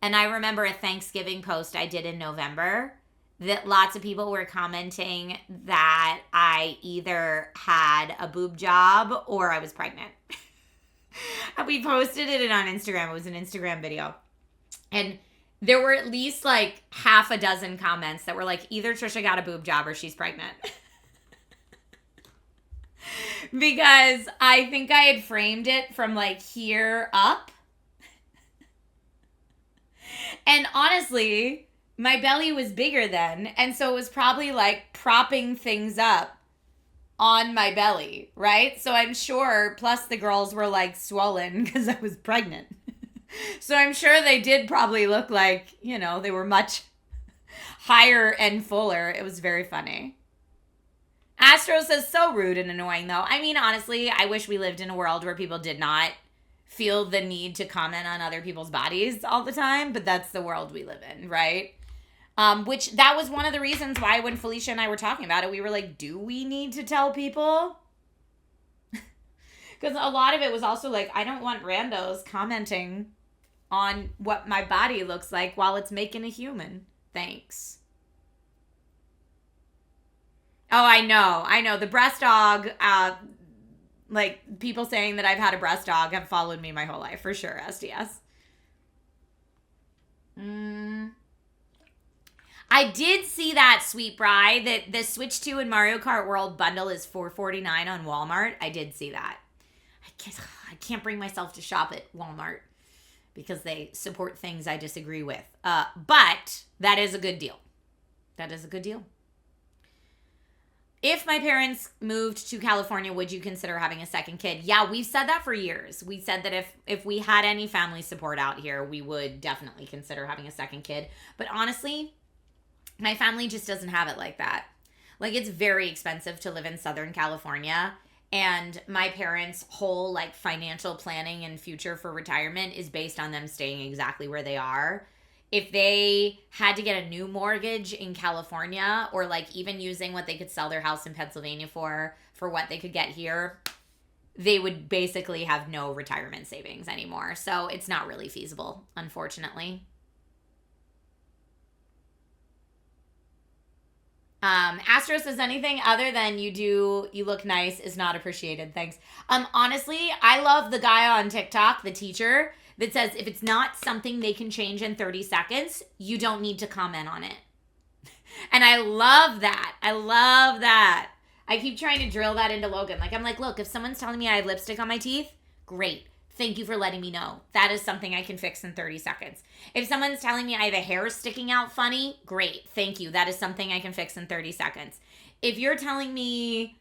And I remember a Thanksgiving post I did in November that lots of people were commenting that I either had a boob job or I was pregnant. And we posted it on Instagram. It was an Instagram video. And there were at least like half a dozen comments that were like, either Trisha got a boob job or she's pregnant. Because I think I had framed it from like here up. And honestly, my belly was bigger then. And so it was probably like propping things up on my belly, right? So I'm sure, plus the girls were like swollen because I was pregnant. So I'm sure they did probably look like, you know, they were much higher and fuller. It was very funny. Astro says, so rude and annoying though. I mean, honestly, I wish we lived in a world where people did not feel the need to comment on other people's bodies all the time, but that's the world we live in, right? Which that was one of the reasons why when Felicia and I were talking about it, we were like, do we need to tell people? Because a lot of it was also like, I don't want randos commenting on what my body looks like while it's making a human. Thanks. Oh, I know. The breast dog, like, people saying that I've had a breast dog have followed me my whole life, for sure, SDS. I did see that, Sweet Bride, that the Switch 2 and Mario Kart World bundle is $4.49 on Walmart. I did see that. I can't bring myself to shop at Walmart because they support things I disagree with. But that is a good deal. That is a good deal. If my parents moved to California, would you consider having a second kid? Yeah, we've said that for years. We said that if we had any family support out here, we would definitely consider having a second kid. But honestly, My family just doesn't have it like that. Like, it's very expensive to live in Southern California. And my parents' whole, like, financial planning and future for retirement is based on them staying exactly where they are. If they had to get a new mortgage in California, or, like, even using what they could sell their house in Pennsylvania for what they could get here, they would basically have no retirement savings anymore. So it's not really feasible, unfortunately. Astro says anything other than you look nice is not appreciated. Thanks. Honestly, I love the guy on TikTok, the teacher, that says if it's not something they can change in 30 seconds, you don't need to comment on it. And I love that. I love that. I keep trying to drill that into Logan. Like, I'm like, look, if someone's telling me I have lipstick on my teeth, great. Thank you for letting me know. That is something I can fix in 30 seconds. If someone's telling me I have a hair sticking out funny, great. Thank you. That is something I can fix in 30 seconds. If you're telling me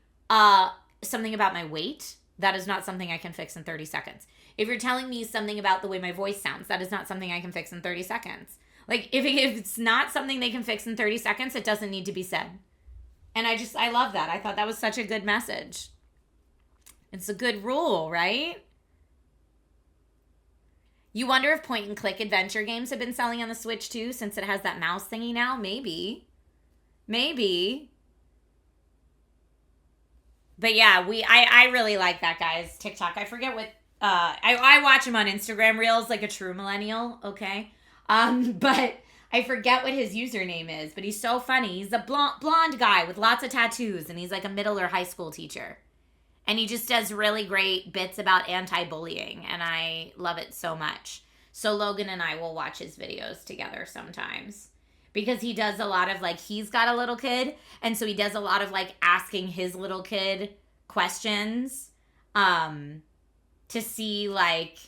something about my weight, that is not something I can fix in 30 seconds. If you're telling me something about the way my voice sounds, that is not something I can fix in 30 seconds. Like, if it's not something they can fix in 30 seconds, it doesn't need to be said. And I love that. I thought that was such a good message. It's a good rule, right? You wonder if point-and-click adventure games have been selling on the Switch too, since it has that mouse thingy now? Maybe. Maybe. But yeah, I really like that guy's TikTok. I forget what... I watch him on Instagram Reels like a true millennial, okay? But I forget what his username is, but he's so funny. He's a blonde guy with lots of tattoos, and he's like a middle or high school teacher. And he just does really great bits about anti-bullying, and I love it so much. So Logan and I will watch his videos together sometimes. Because he does a lot of, like, he's got a little kid, and so he does a lot of, like, asking his little kid questions to see, like,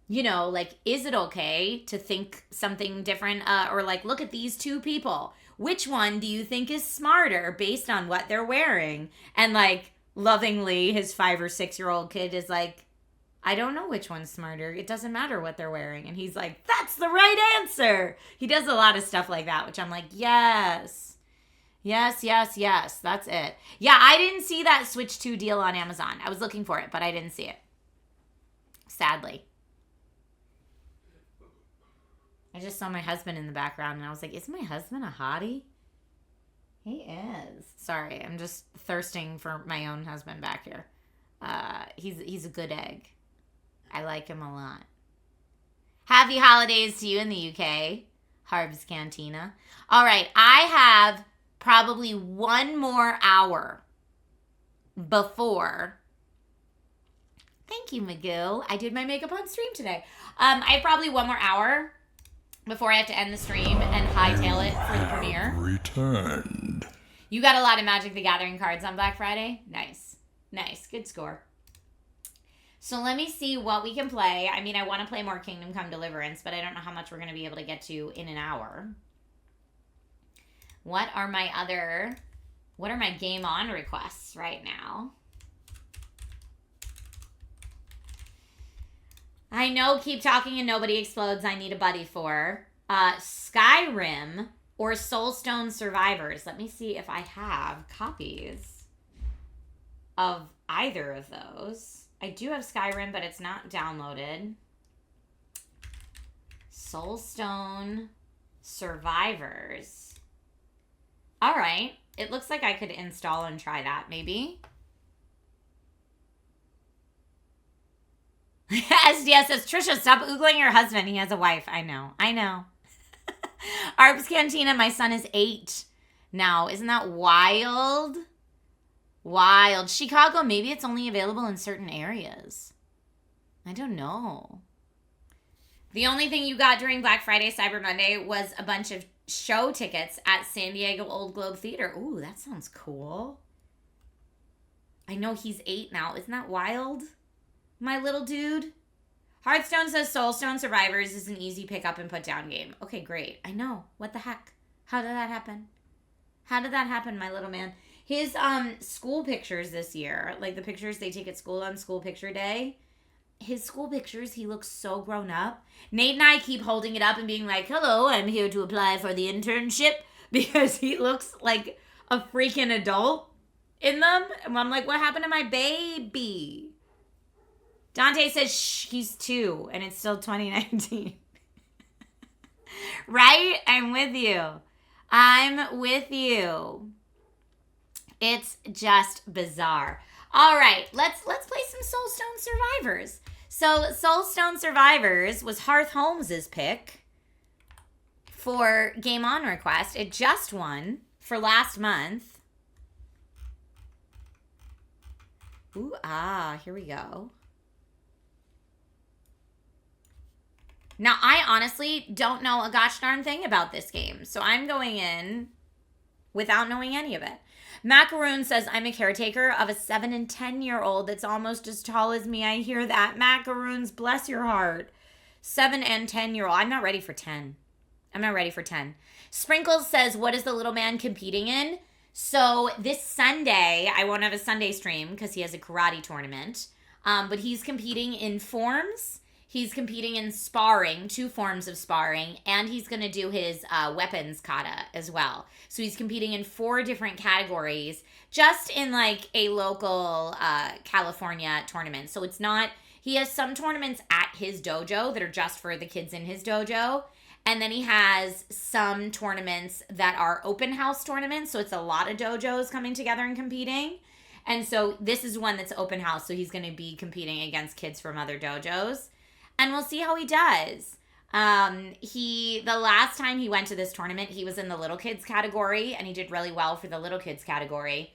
you know, like, is it okay to think something different? Or, like, look at these two people. Which one do you think is smarter based on what they're wearing? And, like, lovingly, his 5 or 6 year old kid is like, I don't know which one's smarter. It doesn't matter what they're wearing. And he's like, that's the right answer. He does a lot of stuff like that, which I'm like, yes. Yes, yes, yes. That's it. Yeah, I didn't see that Switch 2 deal on Amazon. I was looking for it, but I didn't see it. Sadly. I just saw my husband in the background, and I was like, is my husband a hottie? He is. Sorry, I'm just thirsting for my own husband back here. He's a good egg. I like him a lot. Happy holidays to you in the UK. Harb's Cantina. All right, I have probably one more hour before... Thank you, Magoo. I did my makeup on stream today. I have probably one more hour before I have to end the stream and hightail it for the premiere. Returned. You got a lot of Magic the Gathering cards on Black Friday? Nice. Nice. Good score. So let me see what we can play. I mean, I want to play more Kingdom Come Deliverance, but I don't know how much we're going to be able to get to in an hour. What are my game on requests right now? I know Keep Talking and Nobody Explodes I need a buddy for. Skyrim or Soulstone Survivors. Let me see if I have copies of either of those. I do have Skyrim, but it's not downloaded. Soulstone Survivors. All right. It looks like I could install and try that, maybe. SDS says, Trisha, stop oogling your husband. He has a wife. I know. Arb's Cantina, my son is 8 now. Isn't that wild? Wild. Chicago, maybe it's only available in certain areas. I don't know. The only thing you got during Black Friday, Cyber Monday was a bunch of show tickets at San Diego Old Globe Theater. Ooh, that sounds cool. I know he's 8 now. Isn't that wild? My little dude. Hearthstone says Soulstone Survivors is an easy pick up and put down game. Okay, great. I know. What the heck? How did that happen? How did that happen, my little man? His school pictures this year, like the pictures they take at school on school picture day, his school pictures, he looks so grown up. Nate and I keep holding it up and being like, hello, I'm here to apply for the internship because he looks like a freaking adult in them. And I'm like, what happened to my baby? Dante says, shh, he's 2 and it's still 2019. Right? I'm with you. I'm with you. It's just bizarre. All right, let's play some Soulstone Survivors. So Soulstone Survivors was Hearth Holmes's pick for Game On Request. It just won for last month. Ooh, here we go. Now, I honestly don't know a gosh darn thing about this game, so I'm going in without knowing any of it. Macaroon says, I'm a caretaker of a 7 and 10-year-old that's almost as tall as me. I hear that. Macaroons, bless your heart. 7 and 10-year-old. I'm not ready for 10. I'm not ready for 10. Sprinkles says, what is the little man competing in? So this Sunday, I won't have a Sunday stream because he has a karate tournament, but he's competing in forms. He's competing in sparring, 2 forms of sparring, and he's going to do his weapons kata as well. So he's competing in 4 different categories just in like a local California tournament. So it's not, he has some tournaments at his dojo that are just for the kids in his dojo. And then he has some tournaments that are open house tournaments. So it's a lot of dojos coming together and competing. And so this is one that's open house. So he's going to be competing against kids from other dojos. And we'll see how he does. The last time he went to this tournament, he was in the little kids category, and he did really well for the little kids category.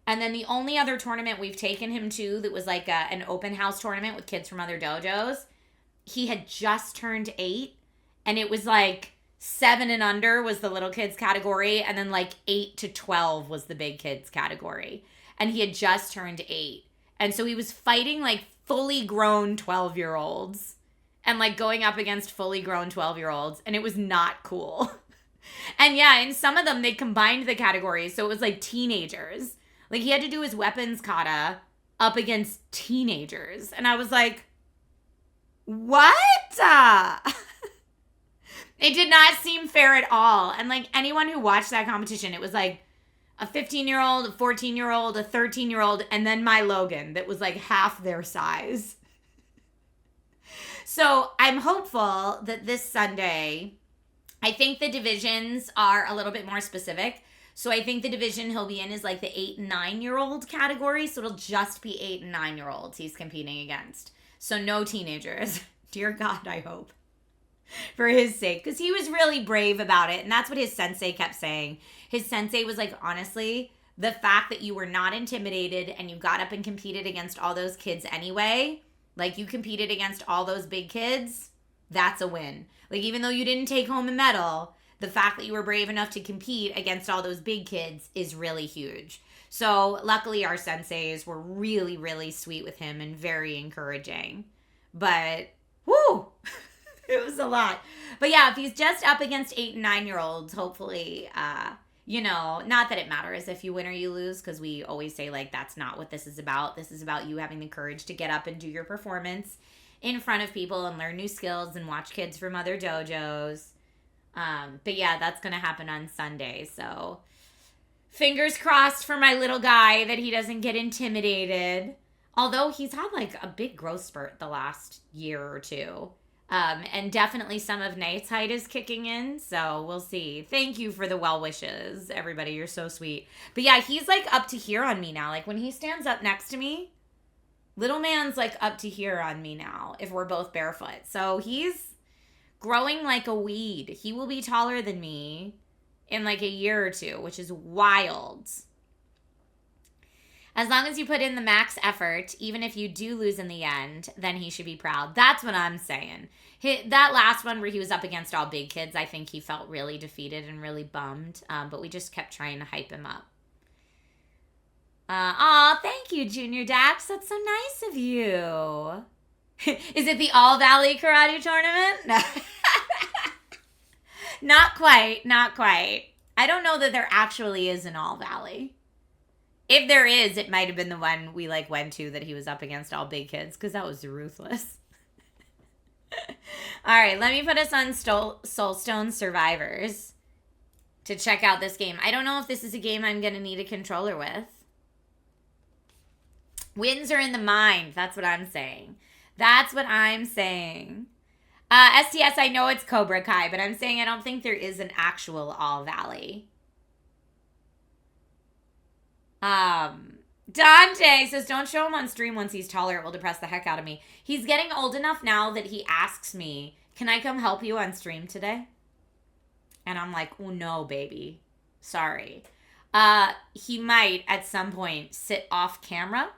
And then the only other tournament we've taken him to that was like an open house tournament with kids from other dojos, he had just turned 8, and it was like 7 and under was the little kids category, and then like 8 to 12 was the big kids category. And he had just turned 8. And so he was fighting like fully grown 12-year-olds. And like going up against fully grown 12-year-olds. And it was not cool. And yeah, in some of them, they combined the categories. So it was like teenagers. Like he had to do his weapons kata up against teenagers. And I was like, what? It did not seem fair at all. And like anyone who watched that competition, it was like a 15-year-old, a 14-year-old, a 13-year-old, and then my Logan that was like half their size. So I'm hopeful that this Sunday, I think the divisions are a little bit more specific. So I think the division he'll be in is like the 8 and 9-year-old category. So it'll just be 8 and 9-year-olds he's competing against. So no teenagers. Dear God, I hope. For his sake. Because he was really brave about it. And that's what his sensei kept saying. His sensei was like, honestly, the fact that you were not intimidated and you got up and competed against all those kids anyway, like you competed against all those big kids, that's a win. Like even though you didn't take home a medal, the fact that you were brave enough to compete against all those big kids is really huge. So luckily our senseis were really, really sweet with him and very encouraging. But, whoo, it was a lot. But yeah, if he's just up against 8 and 9-year-olds, hopefully, not that it matters if you win or you lose, because we always say, like, that's not what this is about. This is about you having the courage to get up and do your performance in front of people and learn new skills and watch kids from other dojos. But yeah, that's going to happen on Sunday. So fingers crossed for my little guy that he doesn't get intimidated. Although he's had, like, a big growth spurt the last year or two. And definitely some of Nate's height is kicking in, so we'll see. Thank you for the well wishes, everybody. You're so sweet. But yeah, he's like up to here on me now. Like when he stands up next to me, little man's like up to here on me now if we're both barefoot. So he's growing like a weed. He will be taller than me in like a year or two, which is wild. As long as you put in the max effort, even if you do lose in the end, then he should be proud. That's what I'm saying. That last one where he was up against all big kids, I think he felt really defeated and really bummed. But we just kept trying to hype him up. Thank you, Junior Dax. That's so nice of you. Is it the All Valley Karate Tournament? No. Not quite. I don't know that there actually is an All Valley. If there is, it might have been the one we like went to that he was up against all big kids, because that was ruthless. All right, let me put us on Soulstone Survivors. to check out this game. I don't know if this is a game I'm going to need a controller with. Wins are in the mind. That's what I'm saying. That's what I'm saying. STS, I know it's Cobra Kai, but I'm saying I don't think there is an actual All Valley. Dante says, don't show him on stream once he's taller. It will depress the heck out of me. He's getting old enough now that he asks me, can I come help you on stream today? And I'm like, oh no, baby. Sorry. He might at some point sit off camera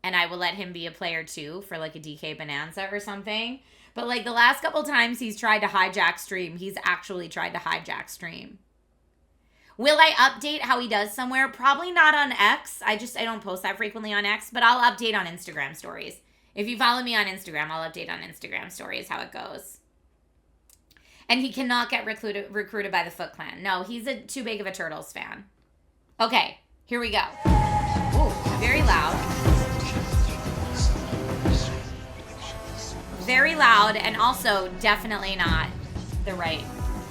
and I will let him be a player too for like a DK Bonanza or something. But like the last couple times he's tried to hijack stream, he's actually tried to hijack stream. Will I update how he does somewhere? Probably not on X. I don't post that frequently on X, but I'll update on Instagram stories. If you follow me on Instagram, I'll update on Instagram stories how it goes. And he cannot get recruited by the Foot Clan. No, he's too big of a Turtles fan. Okay, here we go. Ooh, very loud. Very loud, and also definitely not the right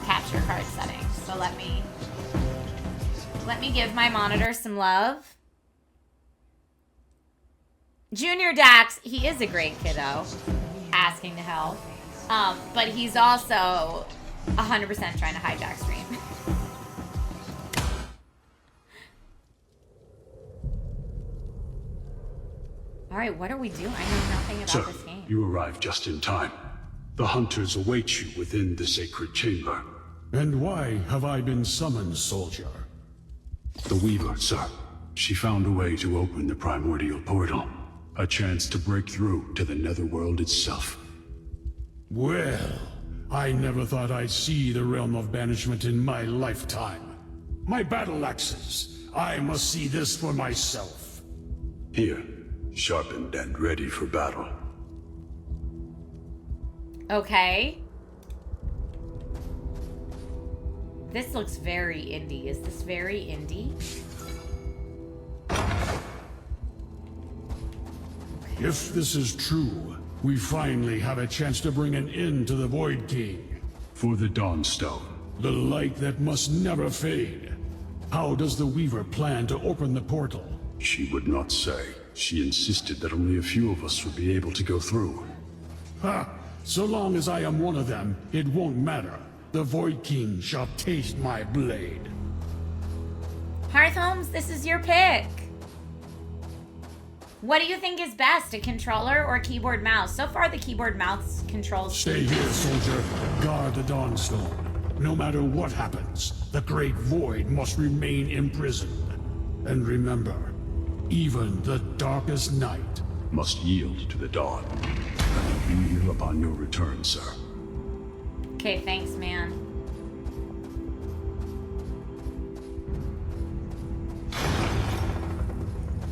capture card settings. So let me give my monitor some love. Junior Dax, he is a great kiddo, asking to help. But he's also 100% trying to hijack stream. All right, what are we doing? I know nothing about this game. You arrived just in time. The hunters await you within the sacred chamber. And why have I been summoned, soldier? The Weaver, sir. She found a way to open the primordial portal. A chance to break through to the netherworld itself. Well, I never thought I'd see the realm of banishment in my lifetime. My battle axes. I must see this for myself. Here, sharpened and ready for battle. Okay. This looks very indie. Is this very indie? If this is true, we finally have a chance to bring an end to the Void King. For the Dawnstone. The light that must never fade. How does the Weaver plan to open the portal? She would not say. She insisted that only a few of us would be able to go through. Ha! So long as I am one of them, it won't matter. The Void King shall taste my blade. Hearth Holmes, this is your pick. What do you think is best, a controller or keyboard mouse? So far, the keyboard mouse controls. Stay here, soldier. Guard the Dawnstone. No matter what happens, the Great Void must remain imprisoned. And remember, even the darkest night must yield to the dawn. I will be here upon your return, sir. Okay, thanks, man.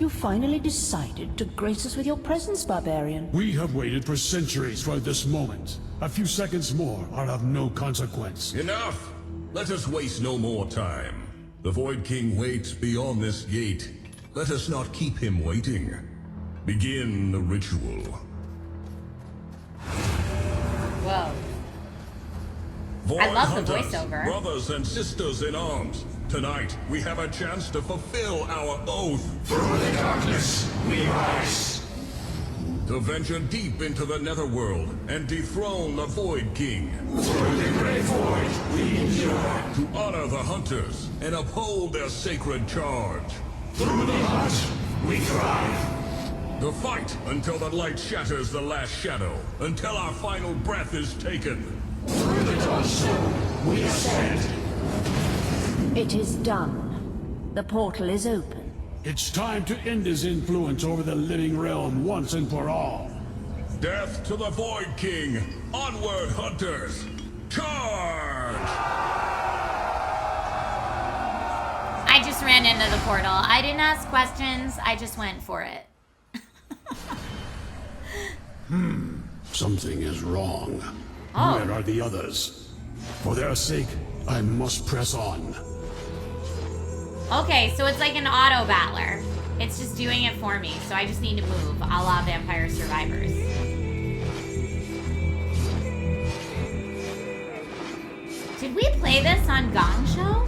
You finally decided to grace us with your presence, barbarian. We have waited for centuries for this moment. A few seconds more are of no consequence. Enough! Let us waste no more time. The Void King waits beyond this gate. Let us not keep him waiting. Begin the ritual. Whoa. Void I love the hunters, voiceover. Brothers and sisters in arms, tonight we have a chance to fulfill our oath. Through the darkness, we rise. To venture deep into the netherworld and dethrone the Void King. Through the great void, we endure. To honor the hunters and uphold their sacred charge. Through the hunt, we thrive. To fight until the light shatters the last shadow, until our final breath is taken. Through the Dawnstone, we ascend. It is done. The portal is open. It's time to end his influence over the living realm once and for all. Death to the Void King! Onward, hunters! Charge! I just ran into the portal. I didn't ask questions. I just went for it. Something is wrong. Oh. Where are the others? For their sake, I must press on. Okay, so it's like an auto battler. It's just doing it for me, so I just need to move, a la Vampire Survivors. Did we play this on Gong Show?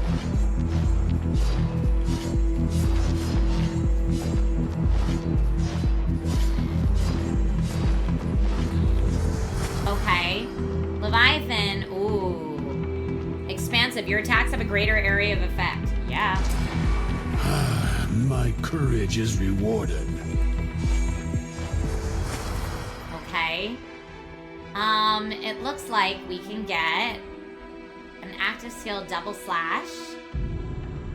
Okay. Leviathan. Ooh. Expansive. Your attacks have a greater area of effect. Yeah. My courage is rewarded. Okay. It looks like we can get an active skill double slash.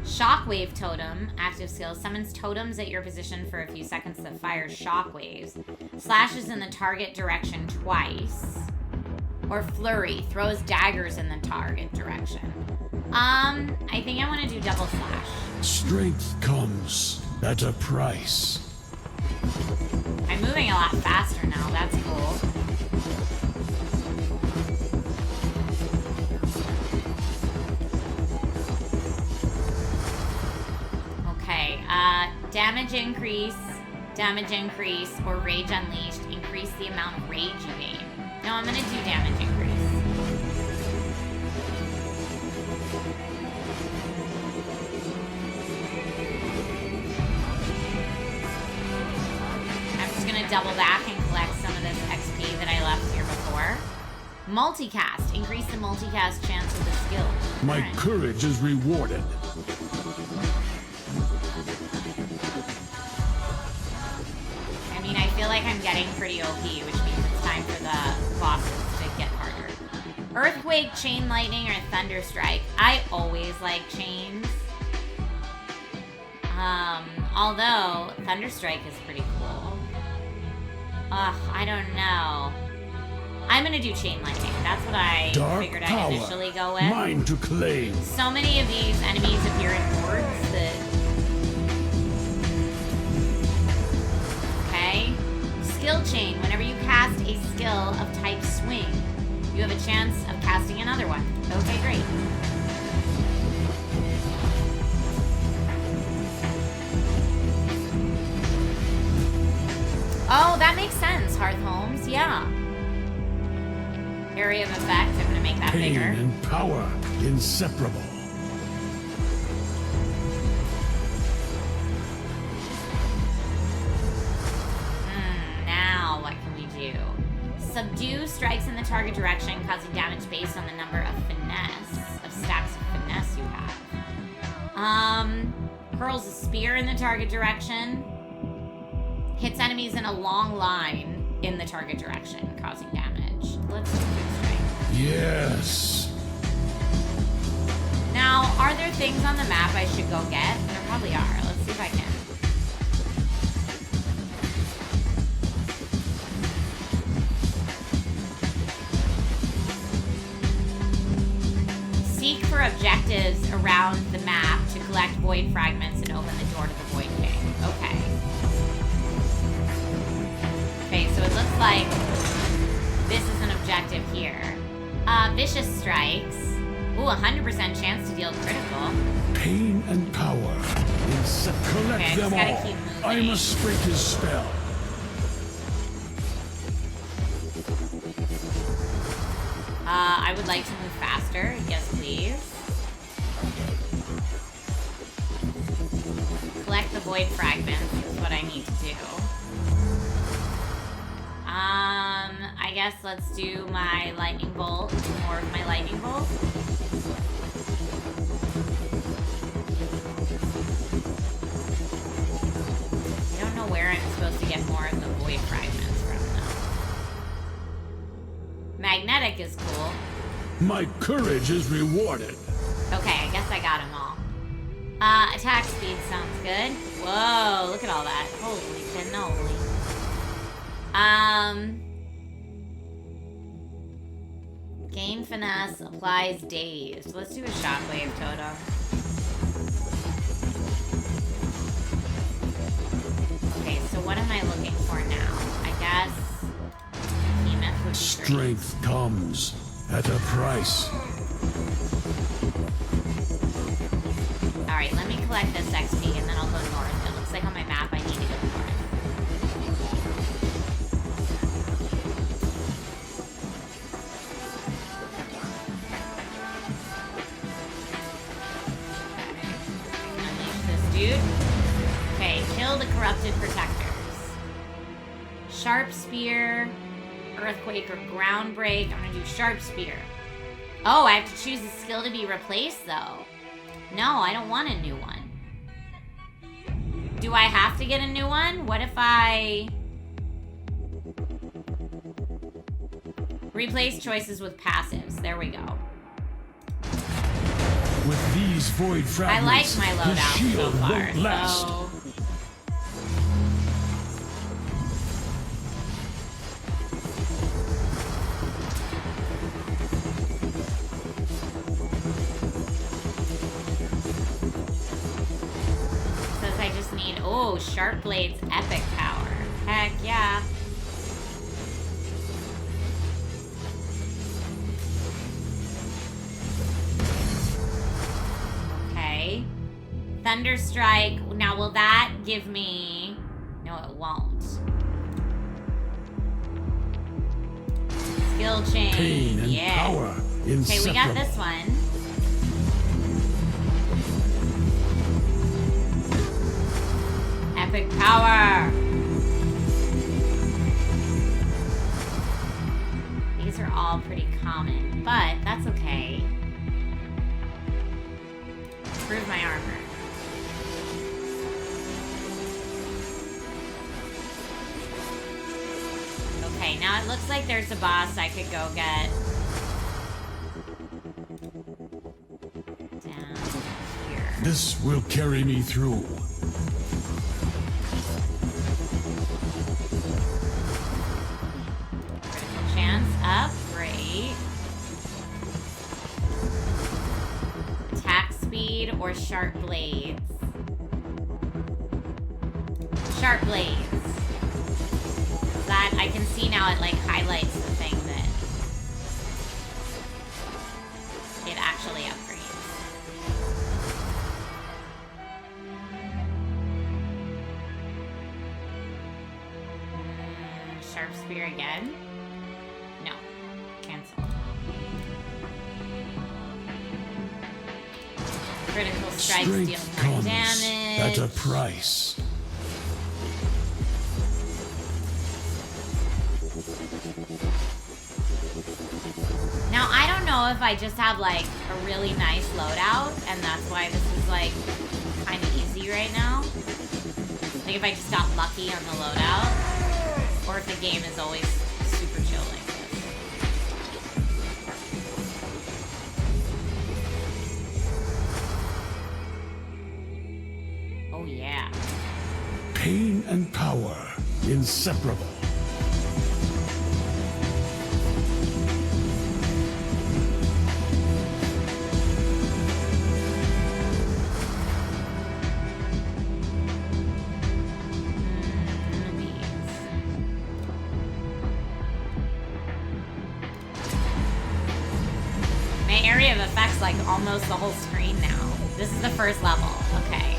Shockwave totem. Active skill summons totems at your position for a few seconds that fire shockwaves. Slashes in the target direction twice. Or flurry. Throws daggers in the target direction. I think I want to do double slash. Strength comes at a price. I'm moving a lot faster now. That's cool. Okay. Damage increase, or rage unleashed. Increase the amount of rage you gain. No, I'm gonna do damage increase. Double back and collect some of this XP that I left here before. Multicast. Increase the multicast chance of the skill. My courage is rewarded. I mean, I feel like I'm getting pretty OP, which means it's time for the bosses to get harder. Earthquake, Chain Lightning, or Thunder Strike. I always like chains. Although Thunder Strike is pretty cool. Ugh, I don't know. I'm gonna do Chain Lightning. That's what I figured I'd initially go with. Mine to claim. So many of these enemies appear in hordes that... Okay. Skill Chain. Whenever you cast a skill of type Swing, you have a chance of casting another one. Okay, great. Oh, that makes sense, Hearth Holmes. Yeah. Area of effect. I'm going to make that Pain bigger. And power inseparable. Now, what can we do? Subdue strikes in the target direction, causing damage based on the number of stacks of finesse you have. Hurls a spear in the target direction. Hits enemies in a long line in the target direction, causing damage. Let's do quick strike. Yes. Now, are there things on the map I should go get? There probably are. Let's see if I can. Seek for objectives around the map to collect void fragments and open the door to the Void King. Okay. Okay, so it looks like this is an objective here. Vicious Strikes. Ooh, 100% chance to deal critical. Pain and power. Collect okay, them gotta all. keep moving. I must break his spell. I would like to move faster. Yes, please. Collect the void fragments is what I need to do. I guess let's do my lightning bolt. More of my lightning bolt. I don't know where I'm supposed to get more of the void fragments from, though. Magnetic is cool. My courage is rewarded. Okay, I guess I got them all. Attack speed sounds good. Whoa, look at all that. Holy cannoli. Gain finesse, applies dazed. Let's do a shockwave totem. Okay, so what am I looking for now? I guess EMF would be Strength comes at a price. Alright, let me collect this XP and then I'll go north. It looks like on my map I need to go north. dude. Okay, kill the corrupted protectors. Sharp Spear, Earthquake, or Ground Break. I'm gonna do Sharp Spear. Oh, I have to choose a skill to be replaced, though. No, I don't want a new one. Do I have to get a new one? What if I... Replace choices with passives. There we go. With these void fragments, I like my the loadout so shield far, won't last. so... Says I just need... Oh, Sharp Blade's epic power. Heck yeah. Okay. Thunderstrike. Now, will that give me... No, it won't. Skill chain. Pain and yeah. power Okay, we got inseparable. this one. Epic power. These are all pretty common, but that's okay. Improve my armor. Okay, now it looks like there's a boss I could go get. Down here. This will carry me through. Critical chance up, great. Attack speed or sharp blades? Sharp blades. That I can see now it like highlights the thing that it actually upgrades. Sharp spear again? No. Cancel. Critical strike deals Strength more comes damage. at a price. Now, I don't know if I just have, like, a really nice loadout, and that's why this is, like, kind of easy right now. Like, if I just got lucky on the loadout, or if the game is always super chill like this. Oh, yeah. Pain and power inseparable. My area of effect's like almost the whole screen now. This is the first level. Okay.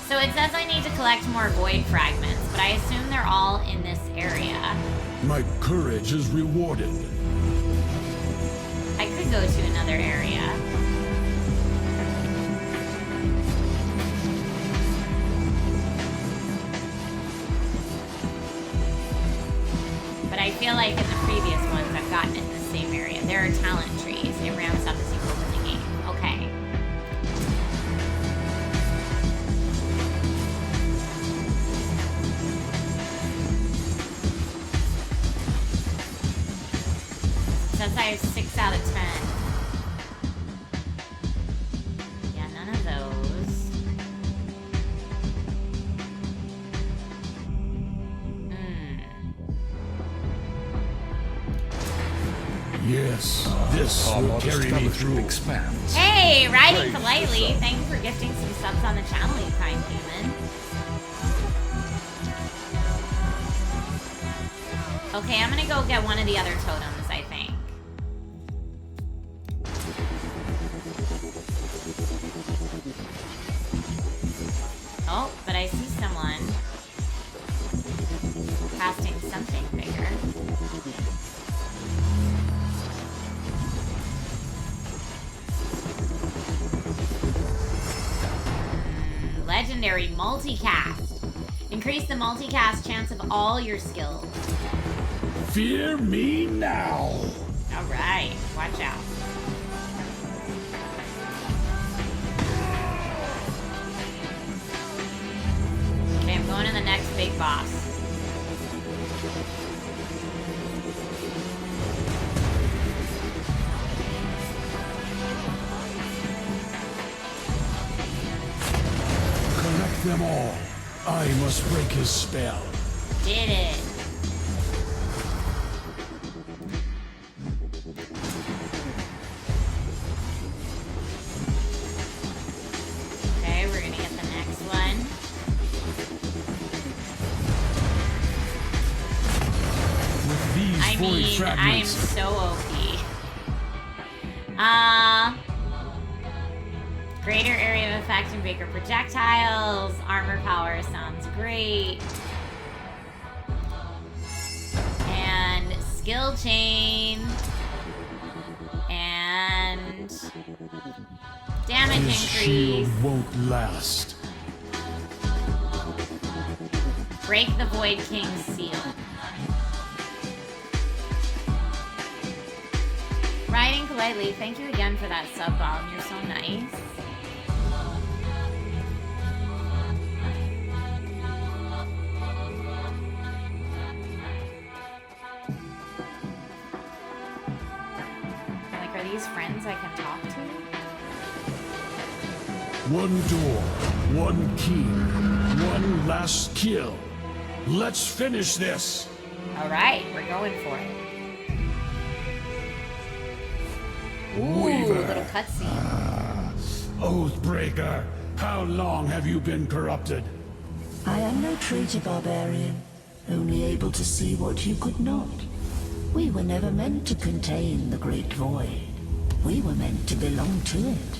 So it says I need to collect more void fragments, but I assume they're all in this area. My courage is rewarded. I could go to another area. But I feel like in the previous ones I've gotten in the same area. There are talent trees. It ramps up as you open the game. Okay. Since I have 6 out of 10. Yeah, none of those. Yes, this will carry me through. Hey, Riding Politely. Thank you for gifting some subs on the channel, you kind human. Okay, I'm gonna go get one of the other totems, I think. Oh, but I see someone casting something bigger. Legendary multicast. Increase the multicast chance of all your skills. Fear me now. Alright, watch out. Okay, I'm going to the next big boss. Collect them all. I must break his spell. Did it. Okay, we're gonna get the next one. With these I void mean, I am fragments, so OP. Greater area of effect and bigger projectiles. Armor power sounds great. And skill chain. And damage his shield increase. won't last. Break the Void King's seal. Riding politely, thank you again for that sub bomb. You're so nice. Like, are these friends I can talk to? One door, one king, one last kill. Let's finish this. Alright, we're going for it. Ooh, Weaver. little cutscene. Oathbreaker, how long have you been corrupted? I am no traitor, barbarian. Only able to see what you could not. We were never meant to contain the Great Void. We were meant to belong to it.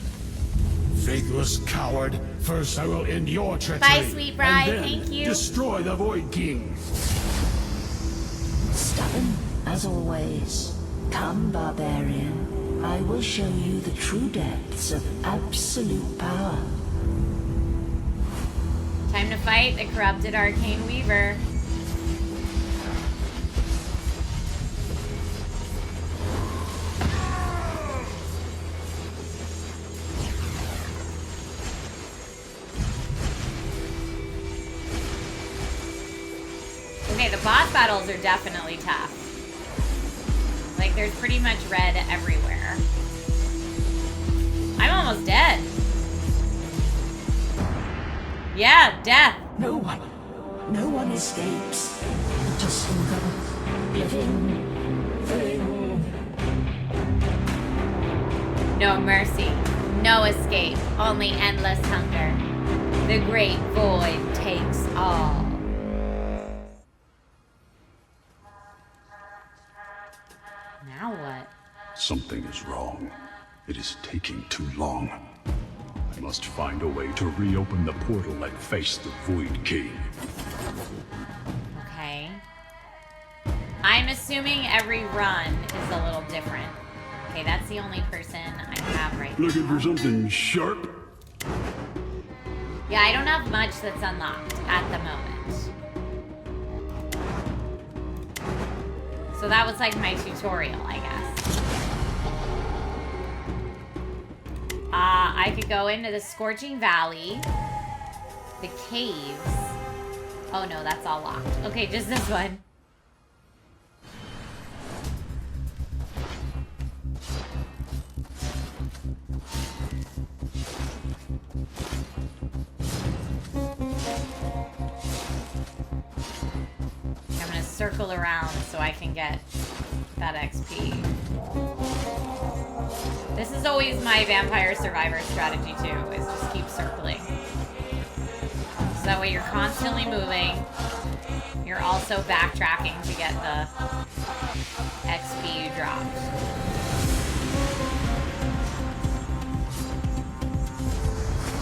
Faithless coward, first I will end your treachery. Bye, sweet bride. And then Thank you. destroy the Void King. Stubborn, as always. Come, barbarian. I will show you the true depths of absolute power. Time to fight the corrupted Arcane Weaver. Okay, the boss battles are definitely tough. Like, there's pretty much red everywhere. I'm almost dead. Yeah, death. No one escapes. Not a single living thing. No mercy, no escape, only endless hunger. The great void takes all. Now what? Something is wrong. It is taking too long. I must find a way to reopen the portal and face the Void King. Okay. I'm assuming every run is a little different. Okay, that's the only person I have right now. Looking for something sharp? Yeah, I don't have much that's unlocked at the moment. So that was like my tutorial, I guess. I could go into the Scorching Valley, the caves. Oh no, that's all locked. Okay, just this one. I'm gonna circle around so I can get that XP. This is always my Vampire Survivor strategy too, is just keep circling. So that way you're constantly moving. You're also backtracking to get the XP you dropped.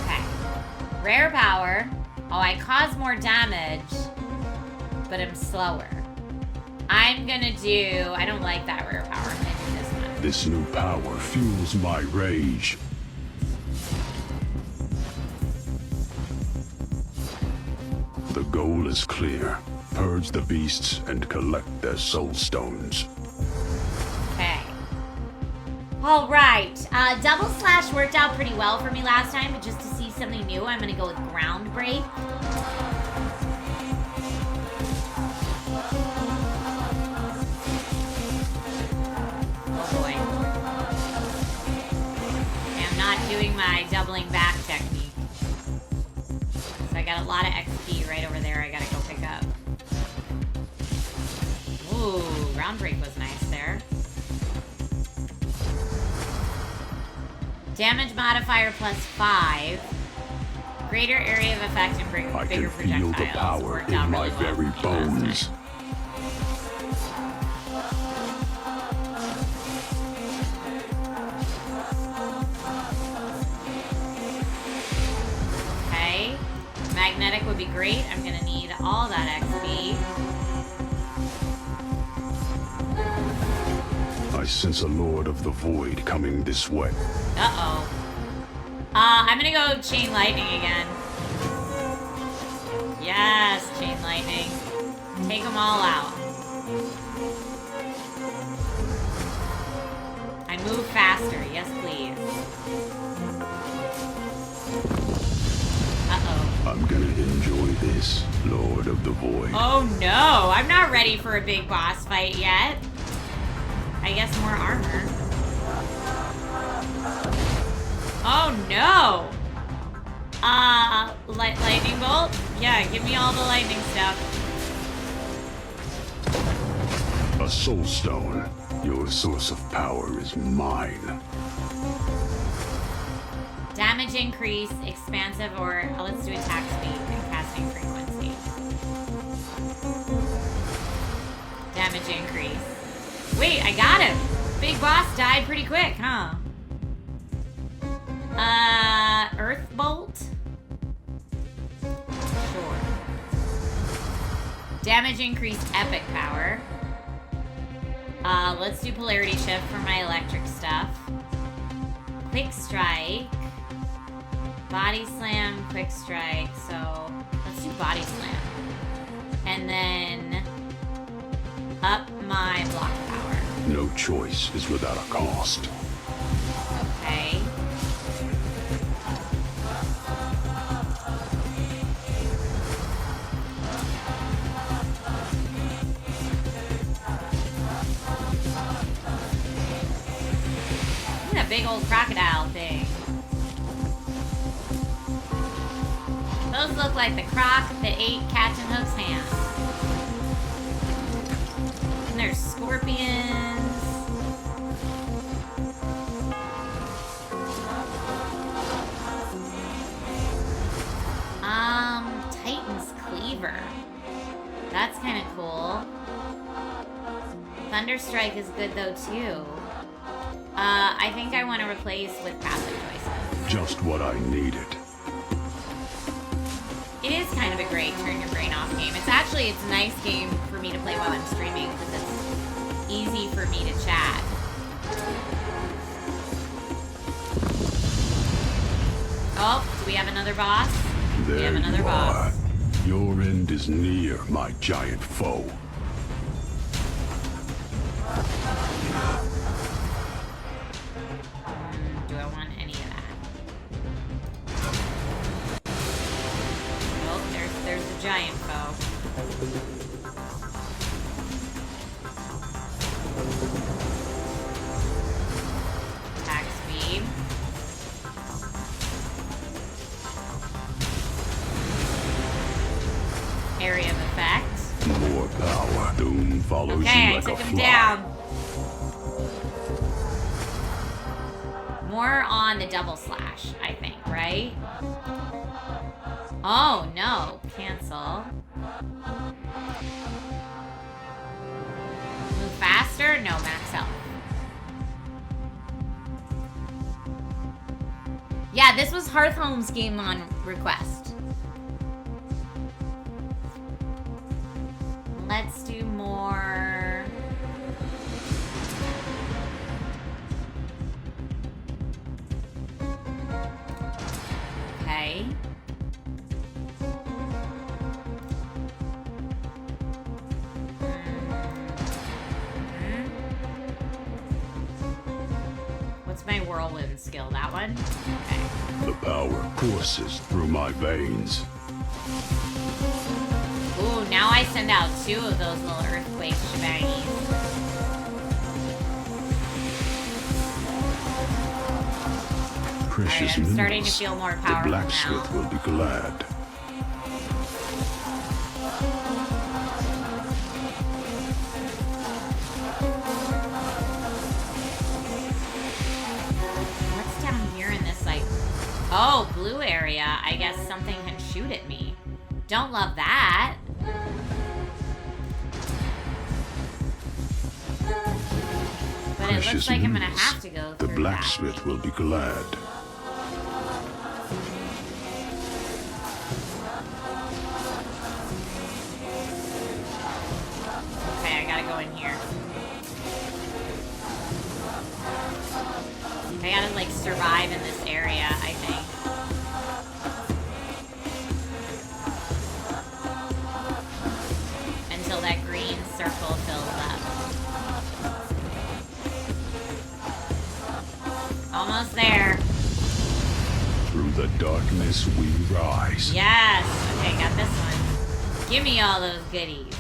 Okay. Rare power. Oh, I cause more damage, but I'm slower. I'm gonna do... I don't like that rare power. I'm gonna do this one. This new power fuels my rage. The goal is clear. Purge the beasts and collect their soul stones. Okay. All right. Double slash worked out pretty well for me last time, but just to see something new, I'm going to go with ground break. Oh boy. Okay, I'm not doing my doubling back technique. So I got a lot of XP right over there I gotta go pick up. Ooh, ground break was nice there. Damage modifier +5. Greater area of effect and bigger I can projectiles. feel the power Worked in out my really well very for me last bones. time. Okay. Magnetic would be great. I'm gonna need all that XP. I sense a Lord of the Void coming this way. Uh-oh. I'm gonna go Chain Lightning again. Yes, Chain Lightning. Take them all out. I move faster. Yes, please. Uh-oh. I'm gonna enjoy this, Lord of the Void. Oh, no. I'm not ready for a big boss fight yet. I guess more armor. Oh, no. Lightning bolt? Yeah, give me all the lightning stuff. A soul stone. Your source of power is mine. Damage increase, expansive, or let's do attack speed and casting frequency. Damage increase. Wait, I got him. Big boss died pretty quick, huh? Earth bolt? Sure. Damage increase, epic power. Let's do polarity shift for my electric stuff. Quick strike. Body slam, quick strike. So let's do body slam. And then up my block power. No choice is without a cost. Okay. Look at that big old crocodile thing. Those look like the croc that ate Captain Hook's hand. And there's scorpions. Titan's Cleaver. That's kind of cool. Thunderstrike is good though too. I think I want to replace with passive choices. Just what I needed. It is kind of a great turn your brain off game. It's a nice game for me to play while I'm streaming because it's easy for me to chat. Oh, do we have another boss? There We have another you are. boss. Your end is near, my giant foe. Do I want any of that? Oh, there's the giant foe. Attack speed. Area of effect. More power. Doom follows Okay, you I like took a him fly. down. More on the double slash, I think, right? Oh, no. Cancel. Move faster? No, max health. Yeah, this was Hearthhome's game on request. Let's do more. Okay. It's my whirlwind skill, that one. Okay. The power courses through my veins. Ooh, now I send out 2 of those little earthquake shebangies. Precious I'm starting to minerals. feel more The powerful blacksmith now. will be glad. What's down here in this, like... Oh, blue area. I guess something can shoot at me. Don't love that. But it looks like I'm gonna have to go The through blacksmith will be glad. Okay, I gotta go in here. I gotta, like, survive in this area, I think. Until that green circle fills up. Almost there. Through the darkness we rise. Yes. Okay, got this one. Give me all those goodies.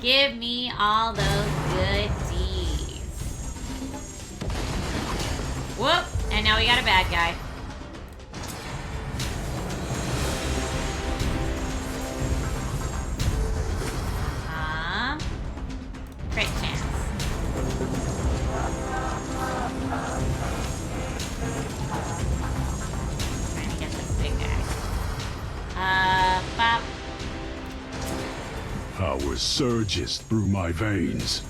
Give me all those goodies. Whoop. And now we got a bad guy. Crit chance. Trying to get this big guy. Bop. Power surges through my veins.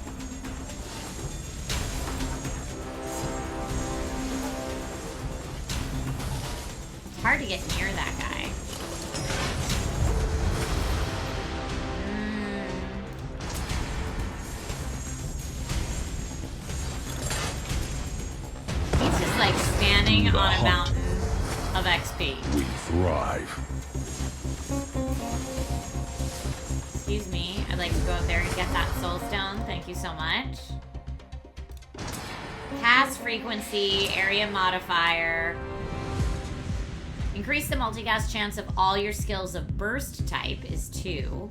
It's hard to get near that guy. He's just like standing The on a hunt. mountain of XP. We thrive. Excuse me, I'd like to go up there and get that soulstone. Thank you so much. Cast frequency, area modifier. Increase the multicast chance of all your skills of burst type is 2.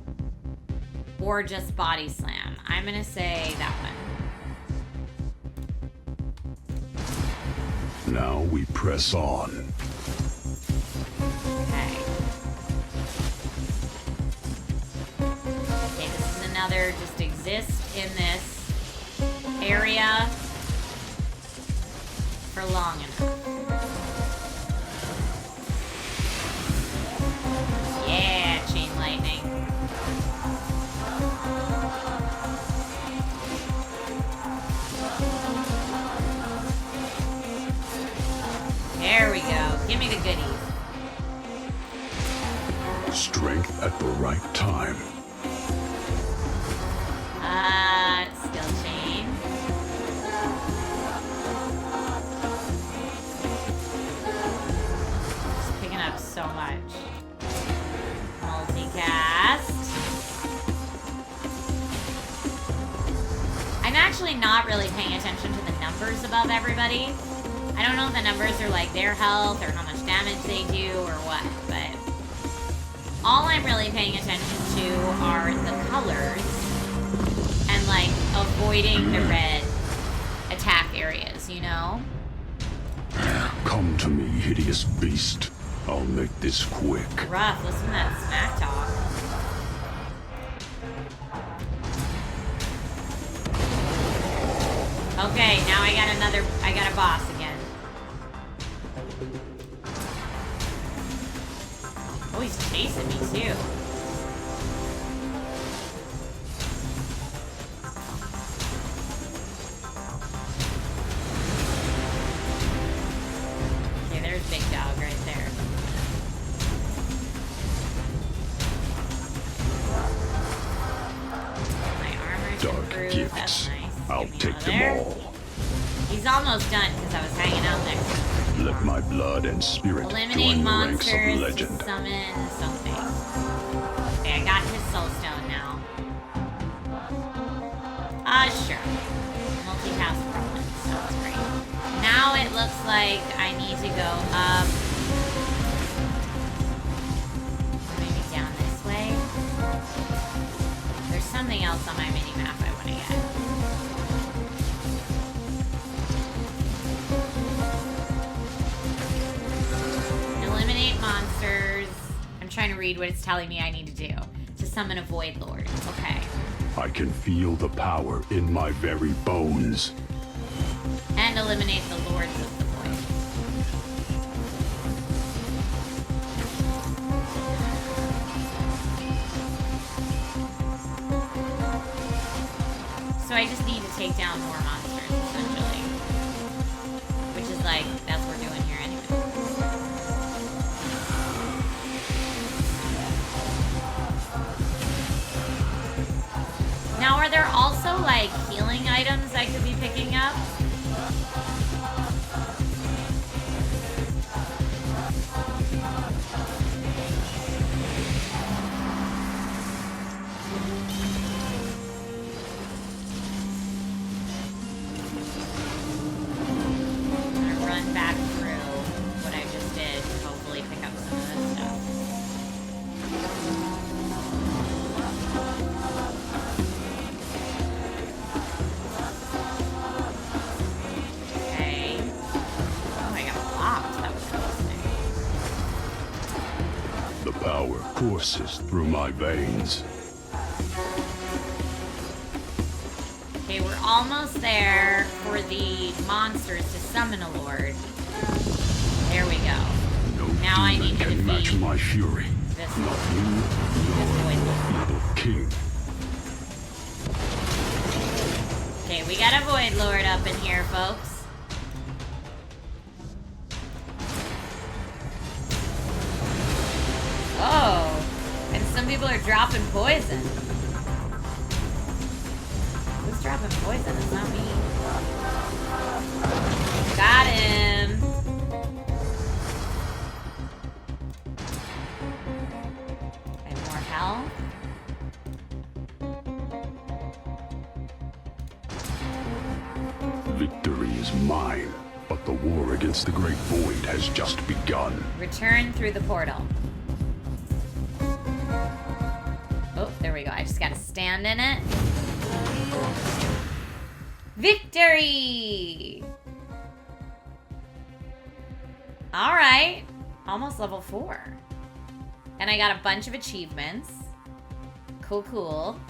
Or just body slam. I'm gonna say that one. Now we press on. Okay. Okay, this is another just exist in this area for long enough. Yeah, chain lightning. There we go. Give me the goodies. Strength at the right time. Skill chain. Just picking up so much. Multicast. I'm actually not really paying attention to the numbers above everybody. I don't know if the numbers are like their health or how much damage they do or what, but all I'm really paying attention to are the colors and like avoiding the red attack areas, you know? Come to me, hideous beast. I'll make this quick. Rough, listen to that smack talk. Okay, now I got a boss again. Oh, he's chasing me too. Okay, there's Big Dog right there. My armor's Dark improved. gifts. That's nice. I'll Get me take out of them there. all. He's almost done because I was hanging out next to him. Let my blood and spirit Eliminate join the ranks of monsters to legend. summon something. Okay, I got his soulstone now. Sure. Multicast Rollin. Sounds great. Now it looks like I need to go up. Maybe down this way. There's something else on my mini map I want to get. Eliminate monsters. I'm trying to read what it's telling me I need to do. To summon a Void Lord. Okay. I can feel the power in my very bones. And eliminate the Lords of the Void. So I just need to take down more monsters, essentially. Which is like, that's what we're doing here anyway. Now, are there also, like, healing items I could be picking up? I'm gonna run back through what I just did to hopefully pick up some of this stuff. Okay. Oh, I got blocked. That was interesting. The power courses through my veins. Okay, we're almost there for the monsters to summon a lord. There we go. No Now I demon need to can match defeat my fury. this Not you, Void nor Lord. evil king. Okay, we got a Void Lord up in here, folks. Oh, and some people are dropping poison. Who's dropping poison? It's not me. Got him. I have more health. Victory is mine, but the war against the Great Void has just begun. Return through the portal. Oh, there we go. I just gotta stand in it. Victory! Alright. Almost level 4. And I got a bunch of achievements. Cool, cool.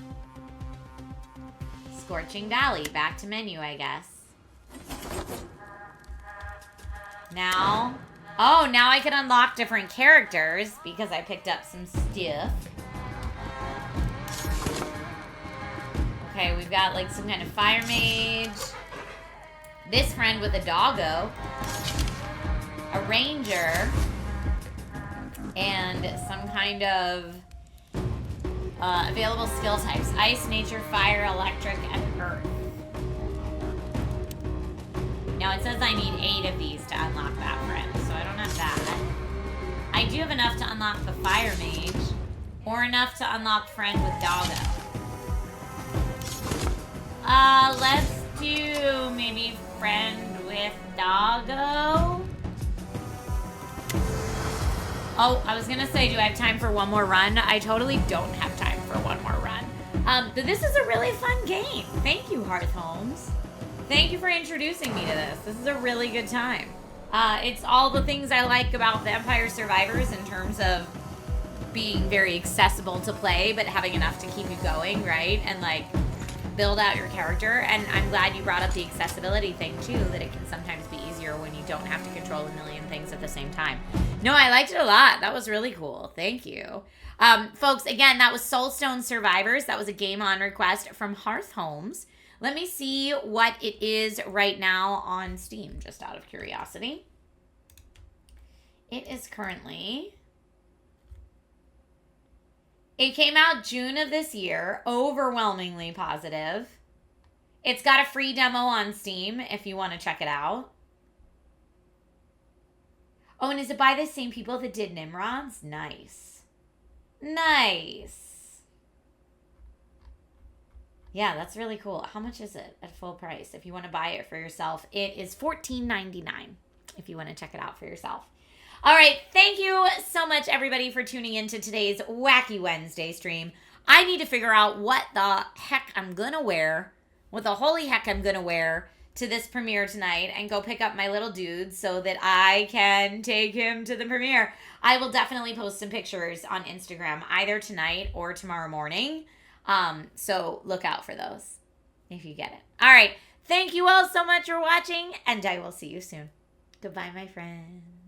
Scorching Valley. Back to menu, I guess. Now... Oh, now I can unlock different characters because I picked up some stuff. Okay, we've got like some kind of fire mage. This friend with a doggo. A ranger. And some kind of available skill types. Ice, nature, fire, electric, and earth. Now it says I need 8 of these to unlock that friend, so I don't have that. I do have enough to unlock the fire mage, or enough to unlock friend with doggo. Let's do maybe friend with doggo. Oh, I was gonna say, do I have time for one more run? I totally don't have time for one more run. But this is a really fun game. Thank you, Hearth Holmes. Thank you for introducing me to this. This is a really good time. It's all the things I like about Vampire Survivors in terms of being very accessible to play, but having enough to keep you going, right? And like build out your character. And I'm glad you brought up the accessibility thing too, that it can sometimes be easier when you don't have to control a million things at the same time. No, I liked it a lot. That was really cool. Thank you. Folks, again, that was Soulstone Survivors. That was a game on request from Hearth Holmes. Let me see what it is right now on Steam, just out of curiosity. It is currently... It came out June of this year, overwhelmingly positive. It's got a free demo on Steam if you want to check it out. Oh, and is it by the same people that did Nimrod's? Nice. Nice. Yeah, that's really cool. How much is it at full price? If you want to buy it for yourself, it is $14.99 if you want to check it out for yourself. All right, thank you so much, everybody, for tuning into today's Wacky Wednesday stream. I need to figure out what the heck I'm going to wear, what the holy heck I'm going to wear to this premiere tonight and go pick up my little dude so that I can take him to the premiere. I will definitely post some pictures on Instagram either tonight or tomorrow morning. So look out for those if you get it. All right. Thank you all so much for watching, and I will see you soon. Goodbye, my friends.